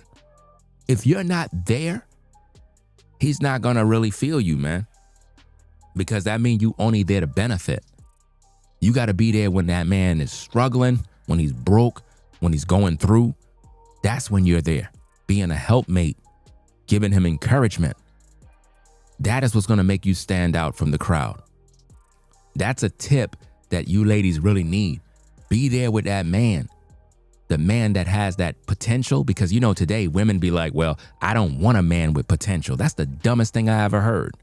if you're not there, he's not going to really feel you, man. Because that means you only there to benefit. You got to be there when that man is struggling, when he's broke, when he's going through. That's when you're there, being a helpmate, giving him encouragement. That is what's going to make you stand out from the crowd. That's a tip that you ladies really need. Be there with that man, the man that has that potential. Because, you know, today women be like, well, I don't want a man with potential. That's the dumbest thing I ever heard.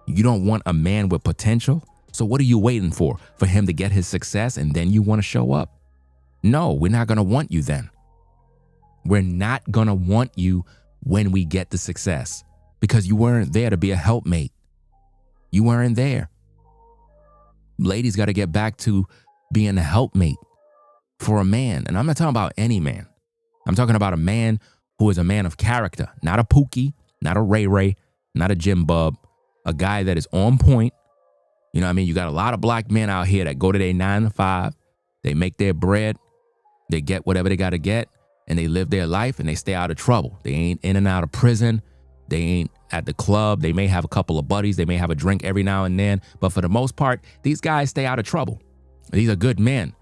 You don't want a man with potential? So what are you waiting for? For him to get his success and then you want to show up? No, we're not going to want you then. We're not going to want you when we get the success because you weren't there to be a helpmate. You weren't there. Ladies got to get back to being a helpmate for a man. And I'm not talking about any man. I'm talking about a man who is a man of character, not a Pookie, not a Ray Ray, not a Jim Bub, a guy that is on point. You know what I mean? You got a lot of black men out here that go to their 9 to 5. They make their bread. They get whatever they got to get. And they live their life and they stay out of trouble. They ain't in and out of prison. They ain't at the club. They may have a couple of buddies. They may have a drink every now and then. But for the most part, these guys stay out of trouble. These are good men.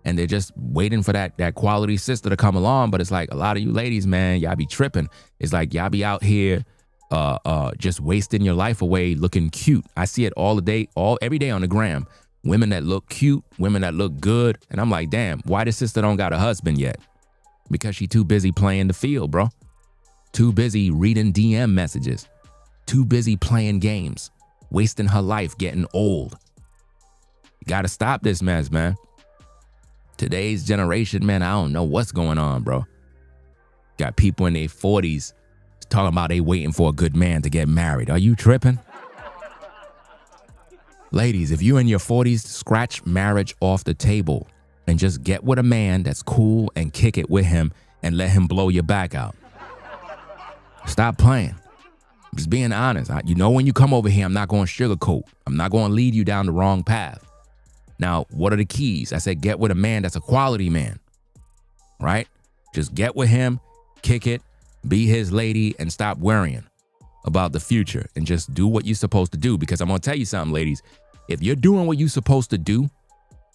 And they're just waiting for that quality sister to come along. But it's like a lot of you ladies, man, y'all be tripping. It's like y'all be out here just wasting your life away looking cute. I see it every day on the gram. Women that look cute, women that look good. And I'm like, damn, why this sister don't got a husband yet? Because she too busy playing the field, bro. Too busy reading DM messages. Too busy playing games. Wasting her life getting old. You gotta stop this mess, man. Today's generation, man, I don't know what's going on, bro. Got people in their 40s talking about they waiting for a good man to get married. Are you tripping? Ladies, if you're in your 40s, scratch marriage off the table and just get with a man that's cool and kick it with him and let him blow your back out. Stop playing. Just being honest. You know, when you come over here, I'm not going to sugarcoat. I'm not going to lead you down the wrong path. Now, what are the keys? I said, get with a man that's a quality man, right? Just get with him, kick it, be his lady, and stop worrying about the future and just do what you're supposed to do. Because I'm going to tell you something, ladies. If you're doing what you're supposed to do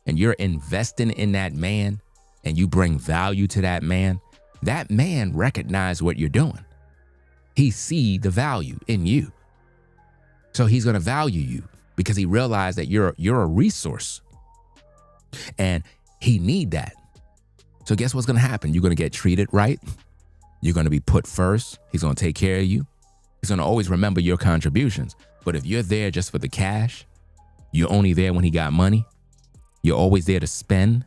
and you're investing in that man and you bring value to that man recognizes what you're doing. He see the value in you. So he's going to value you because he realized that you're a resource and he need that. So guess what's going to happen? You're going to get treated right. You're going to be put first. He's going to take care of you. He's going to always remember your contributions. But if you're there just for the cash, you're only there when he got money, you're always there to spend,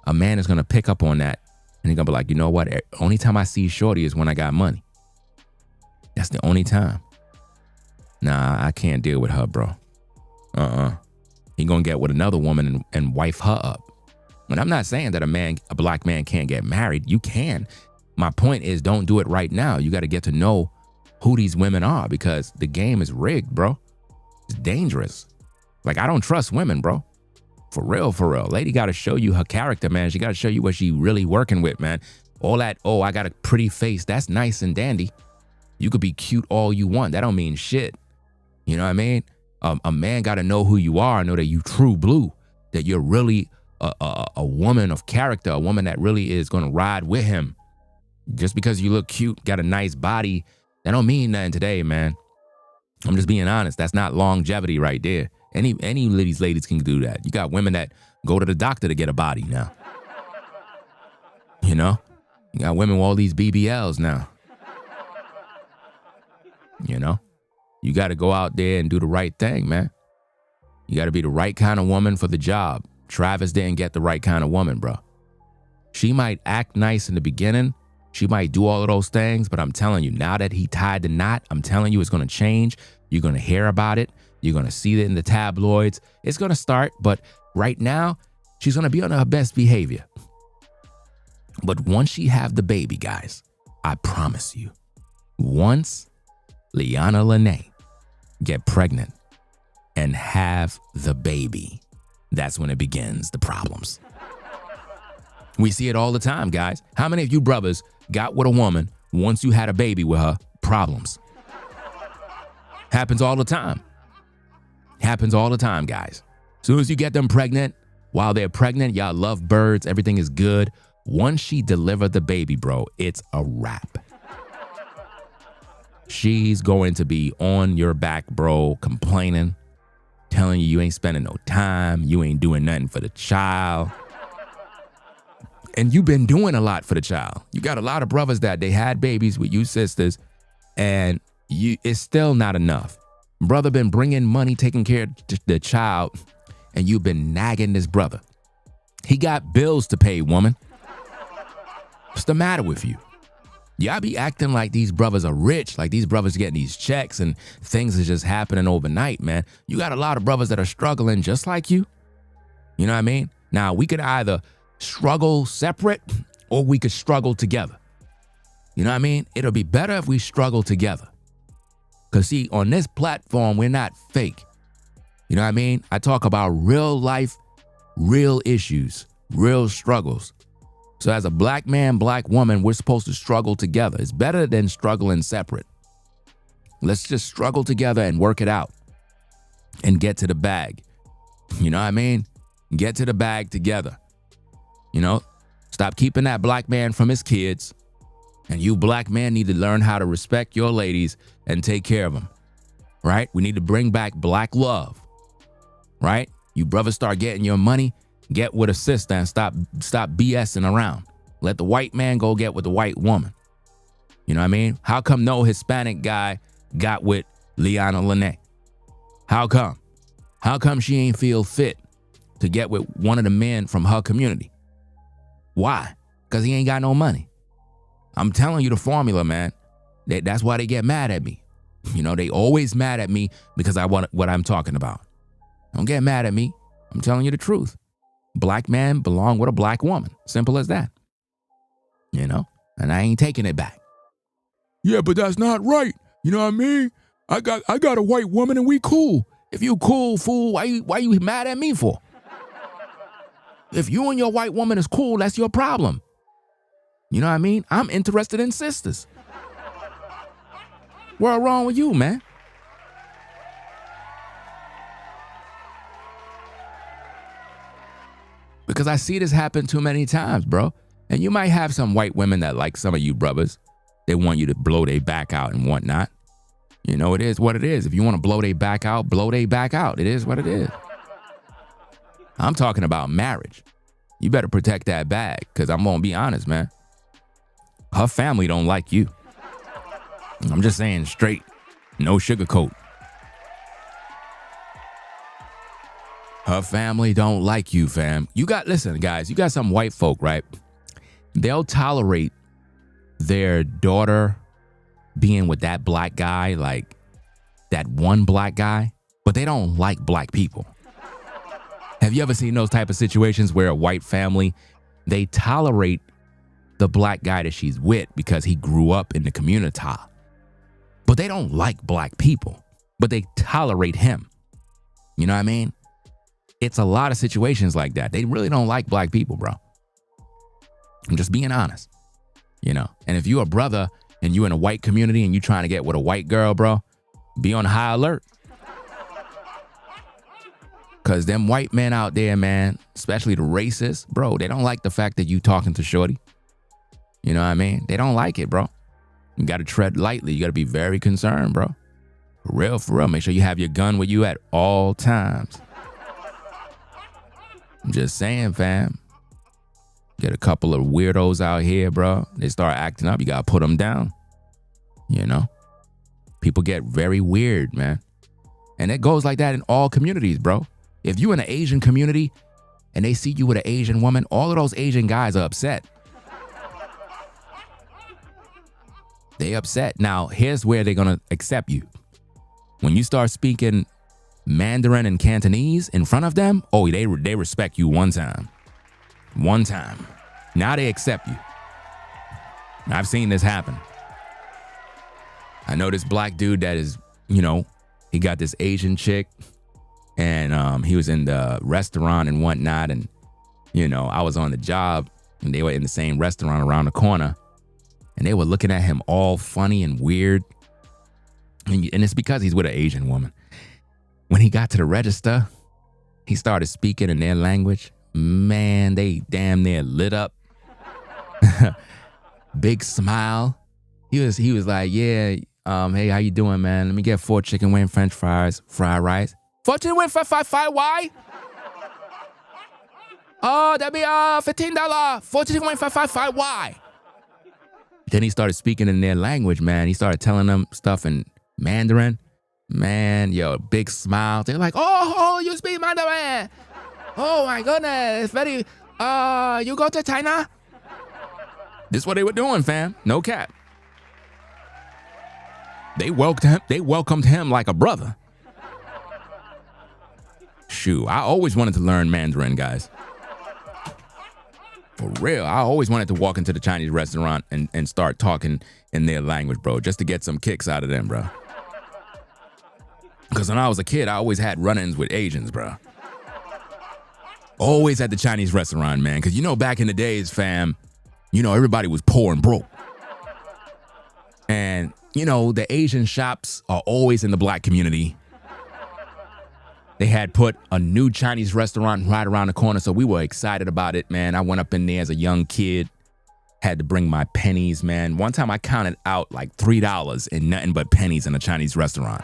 a man is going to pick up on that. And he's going to be like, you know what? Only time I see shorty is when I got money. That's the only time. Nah, I can't deal with her, bro. He going to get with another woman and wife her up. And I'm not saying that a black man can't get married. You can. My point is, don't do it right now. You got to get to know who these women are because the game is rigged, bro. It's dangerous. Like, I don't trust women, bro. For real, for real. Lady got to show you her character, man. She got to show you what she really working with, man. All that, oh, I got a pretty face. That's nice and dandy. You could be cute all you want. That don't mean shit. You know what I mean? A man got to know who you are, know that you true blue, that you're really a woman of character, a woman that really is going to ride with him. Just because you look cute, got a nice body, that don't mean nothing today, man. I'm just being honest. That's not longevity right there. Any of these ladies can do that. You got women that go to the doctor to get a body now. You know? You got women with all these BBLs now. You know? You got to go out there and do the right thing, man. You got to be the right kind of woman for the job. Travis didn't get the right kind of woman, bro. She might act nice in the beginning. She might do all of those things, but I'm telling you, now that he tied the knot, I'm telling you, it's going to change. You're going to hear about it. You're going to see it in the tabloids. It's going to start, but right now, she's going to be on her best behavior. But once she have the baby, guys, I promise you, once Leanna Lenee get pregnant and have the baby, that's when it begins, the problems. We see it all the time, guys. How many of you brothers got with a woman once you had a baby with her? Problems. Happens all the time. Happens all the time, guys. As soon as you get them pregnant, while they're pregnant, y'all love birds, everything is good. Once she delivered the baby, bro, it's a wrap. She's going to be on your back, bro, complaining, telling you ain't spending no time, you ain't doing nothing for the child. And you've been doing a lot for the child. You got a lot of brothers that they had babies with you sisters, and it's still not enough. Brother been bringing money, taking care of the child, and you've been nagging this brother. He got bills to pay, woman. What's the matter with you? Y'all be acting like these brothers are rich, like these brothers getting these checks and things are just happening overnight, man. You got a lot of brothers that are struggling just like you. You know what I mean? Now, we could either struggle separate or we could struggle together. You know what I mean? It'll be better if we struggle together. Because, see, on this platform, we're not fake. You know what I mean? I talk about real life, real issues, real struggles. So as a black man, black woman, we're supposed to struggle together. It's better than struggling separate. Let's just struggle together and work it out and get to the bag. You know what I mean? Get to the bag together. You know, stop keeping that black man from his kids. And you black men need to learn how to respect your ladies and take care of them. Right? We need to bring back black love. Right? You brothers start getting your money. Get with a sister and stop BSing around. Let the white man go get with the white woman. You know what I mean? How come no Hispanic guy got with Leanna Lenee? How come? How come she ain't feel fit to get with one of the men from her community? Why? Because he ain't got no money. I'm telling you the formula, man. That's why they get mad at me. You know, they always mad at me because I want what I'm talking about. Don't get mad at me. I'm telling you the truth. Black man belong with a black woman. Simple as that. You know? And I ain't taking it back. Yeah, but that's not right. You know what I mean? I got a white woman and we cool. If you cool, fool, why you mad at me for? If you and your white woman is cool, that's your problem. You know what I mean? I'm interested in sisters. What's wrong with you, man? Because I see this happen too many times, bro. And you might have some white women that like some of you brothers. They want you to blow their back out and whatnot. You know, it is what it is. If you want to blow their back out, blow their back out. It is what it is. I'm talking about marriage. You better protect that bag, because I'm going to be honest, man. Her family don't like you. I'm just saying straight. No sugarcoat. Her family don't like you, fam. Listen, guys, you got some white folk, right? They'll tolerate their daughter being with that black guy, like that one black guy, but they don't like black people. Have you ever seen those type of situations where a white family, they tolerate the black guy that she's with because he grew up in the community, but they don't like black people, but they tolerate him. You know what I mean? it's a lot of situations like that. They really don't like black people, bro. I'm just being honest, you know. And if you're a brother and you're in a white community and you're trying to get with a white girl, bro, be on high alert. Because them white men out there, man, especially the racists, bro, they don't like the fact that you talking to shorty. You know what I mean? They don't like it, bro. You got to tread lightly. You got to be very concerned, bro. For real, for real. Make sure you have your gun with you at all times. I'm just saying, fam. Get a couple of weirdos out here, bro. They start acting up. You got to put them down. You know? People get very weird, man. And it goes like that in all communities, bro. If you in an Asian community and they see you with an Asian woman, all of those Asian guys are upset. They upset. Now, here's where they're going to accept you. When you start speaking Mandarin and Cantonese in front of them, oh, they respect you one time. One time. Now they accept you. I've seen this happen. I know this black dude that is, you know, he got this Asian chick and he was in the restaurant and whatnot. And, you know, I was on the job and they were in the same restaurant around the corner and they were looking at him all funny and weird. And it's because he's with an Asian woman. When he got to the register, he started speaking in their language. Man, they damn near lit up. Big smile. He was like, yeah, hey, how you doing, man? Let me get 4 chicken wing, french fries, fried rice. 4 chicken wing, fried why? Oh, that'd be $15. 4 chicken wing, fried why? Then he started speaking in their language, man. He started telling them stuff in Mandarin. Man, yo, big smile. They're like, oh, you speak Mandarin. Oh my goodness, it's very, you go to China? This is what they were doing, fam. No cap. They welcomed him like a brother. Shoot, I always wanted to learn Mandarin, guys. For real, I always wanted to walk into the Chinese restaurant and start talking in their language, bro, just to get some kicks out of them, bro. Because when I was a kid, I always had run-ins with Asians, bro. Always at the Chinese restaurant, man. Because, you know, back in the days, fam, you know, everybody was poor and broke. And, you know, the Asian shops are always in the black community. They had put a new Chinese restaurant right around the corner, so we were excited about it, man. I went up in there as a young kid, had to bring my pennies, man. One time I counted out like $3 in nothing but pennies in a Chinese restaurant.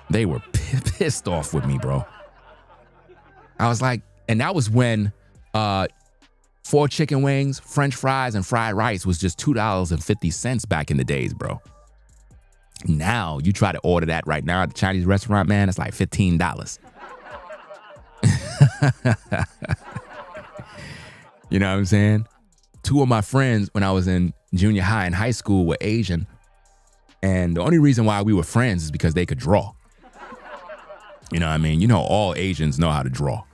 They were pissed off with me, bro. I was like, and that was when 4 chicken wings, french fries, and fried rice was just $2.50 back in the days, bro. Now, you try to order that right now at the Chinese restaurant, man, it's like $15. You know what I'm saying? 2 of my friends when I was in junior high and high school were Asian. And the only reason why we were friends is because they could draw. You know what I mean? You know, all Asians know how to draw.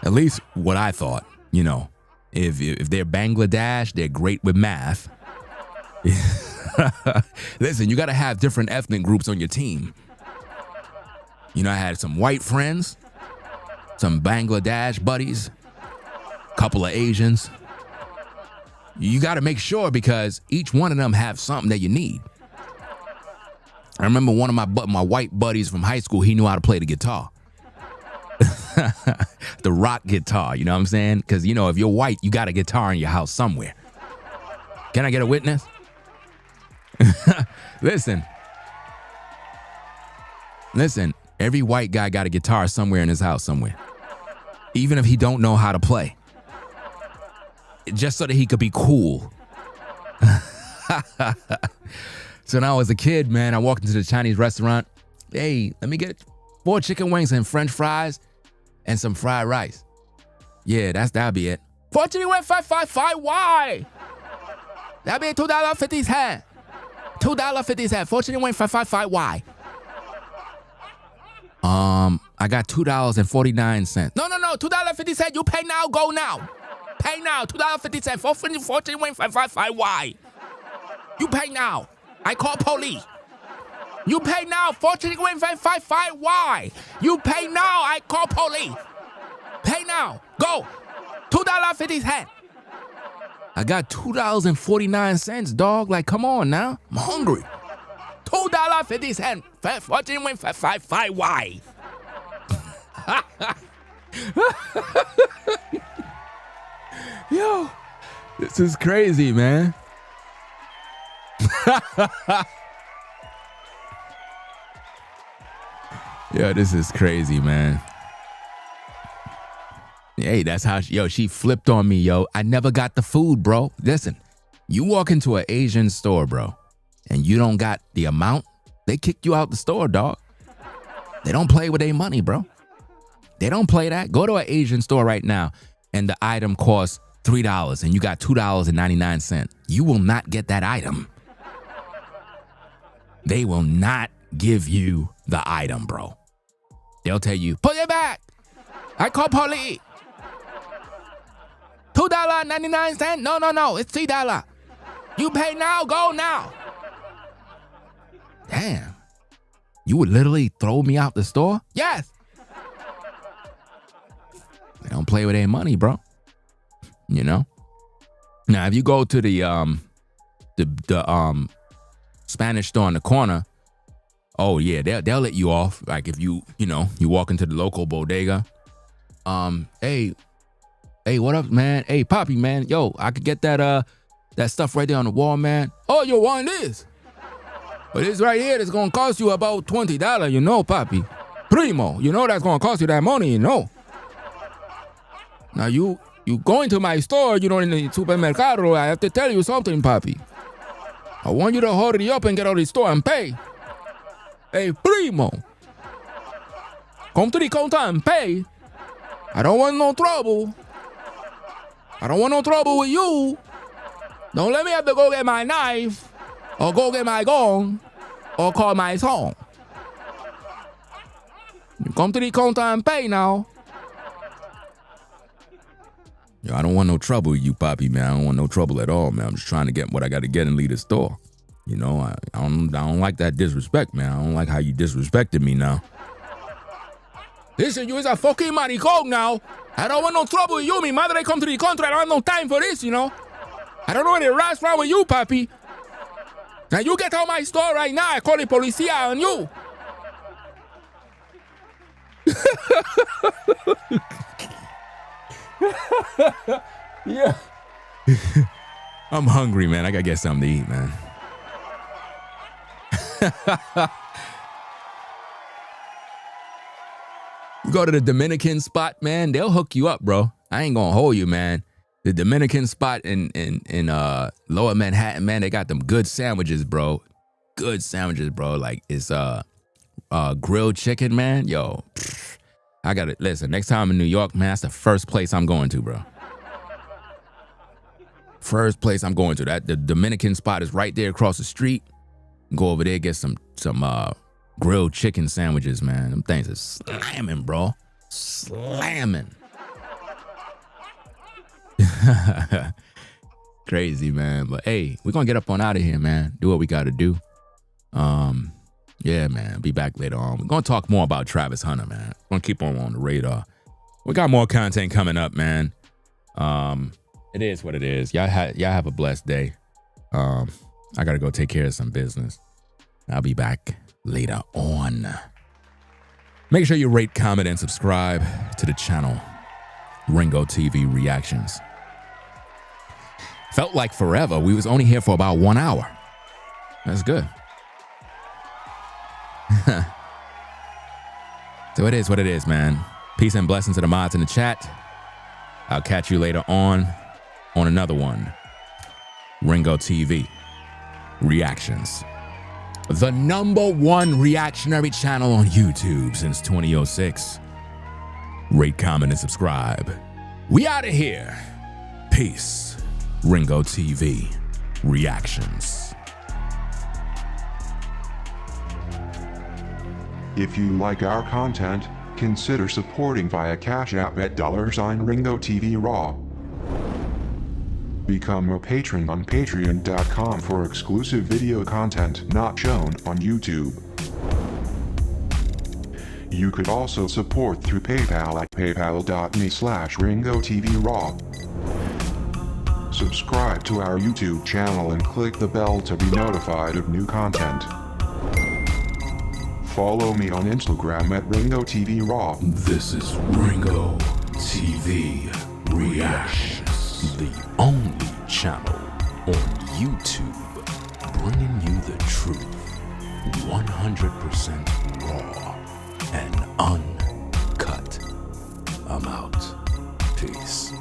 At least what I thought, you know. If they're Bangladesh, they're great with math. Listen, you got to have different ethnic groups on your team. You know, I had some white friends, some Bangladesh buddies, couple of Asians. You got to make sure because each one of them have something that you need. I remember one of my white buddies from high school, he knew how to play the guitar. The rock guitar, you know what I'm saying? Because, you know, if you're white, you got a guitar in your house somewhere. Can I get a witness? Listen, every white guy got a guitar somewhere in his house somewhere. Even if he don't know how to play. Just so that he could be cool. So when I was a kid, man, I walked into the Chinese restaurant. Hey, let me get 4 chicken wings and french fries and some fried rice. Yeah, that'll be it. 4 chicken wings, fried why? That'll be $2.50. $2.50. 4 chicken wings, fried why? I got $2.49. No, $2.50. You pay now, go now. Pay now, $2.50. 4 chicken wings, fried why? You pay now. I call police. You pay now, 14.555. Why? You pay now, I call police. Pay now. Go. $2.50. I got $2.49, dog. Like, come on now. I'm hungry. $2.50. 14.555. Why? Yo, this is crazy, man. Yo, this is crazy, man. Hey, that's how she flipped on me, yo. I never got the food, bro. Listen, you walk into an Asian store, bro, and you don't got the amount, they kick you out the store, dog. They don't play with their money, bro. They don't play that. Go to an Asian store right now, and the item costs $3, and you got $2.99. You will not get that item. They will not give you the item, bro. They'll tell you, put it back. I call police. $2.99? No, it's $3. You pay now, go now. Damn. You would literally throw me out the store? Yes. They don't play with their money, bro. You know? Now, if you go to the Spanish store in the corner, oh yeah, they'll let you off. Like if you walk into the local bodega. Hey, what up, man? Hey, Poppy, man. Yo, I could get that stuff right there on the wall, man. Oh, you want this? But this right here is gonna cost you about $20, you know, Poppy. Primo, you know that's gonna cost you that money, you know. Now you going to my store, you know, in the supermercado, I have to tell you something, Poppy. I want you to hurry up and get out of the store and pay. Hey, primo. Come to the counter and pay. I don't want no trouble. I don't want no trouble with you. Don't let me have to go get my knife or go get my gun or call my son. You come to the counter and pay now. Yo, I don't want no trouble with you, Poppy, man. I don't want no trouble at all, man. I'm just trying to get what I got to get and leave the store. You know, I don't like that disrespect, man. I don't like how you disrespected me now. Listen, you is a fucking maricón now. I don't want no trouble with you. Mi madre come to the country. I don't have no time for this, you know. I don't know any rats wrong with you, Papi. Now you get out my store right now. I call the policia on you. Yeah. I'm hungry, man. I gotta get something to eat, man. You go to the Dominican spot, man, they'll hook you up, bro. I ain't gonna hold you, man. The Dominican spot in Lower Manhattan, man, they got them good sandwiches, bro. Good sandwiches, bro. Like it's grilled chicken, man. Yo, I gotta listen. Next time I'm in New York, man, that's the first place I'm going to, bro. First place I'm going to. The Dominican spot is right there across the street. Go over there, get some grilled chicken sandwiches, man. Them things are slamming, bro. Slamming. Crazy, man. But hey, we're gonna get up on out of here, man. Do what we gotta do. Yeah, man. Be back later on. We're gonna talk more about Travis Hunter, man. We're gonna keep on the radar. We got more content coming up, man. It is what it is. Y'all have a blessed day. I gotta go take care of some business. I'll be back later on. Make sure you rate, comment, and subscribe to the channel. Ringo TV Reactions. Felt like forever. We was only here for about 1 hour. That's good. So it is what it is, man. Peace and blessings to the mods in the chat. I'll catch you later on another one. Ringo TV Reactions. The #1 reactionary channel on YouTube since 2006. Rate, comment, and subscribe. We out of here. Peace. Ringo TV Reactions. If you like our content, consider supporting via Cash App at $Ringo TV Raw. Become a patron on patreon.com for exclusive video content not shown on YouTube. You could also support through PayPal at paypal.me/RingoTVRaw. Subscribe to our YouTube channel and click the bell to be notified of new content. Follow me on Instagram at RingoTVRaw. This is Ringo TV Reactions, the only channel on YouTube bringing you the truth, 100% raw and uncut. I'm out. Peace.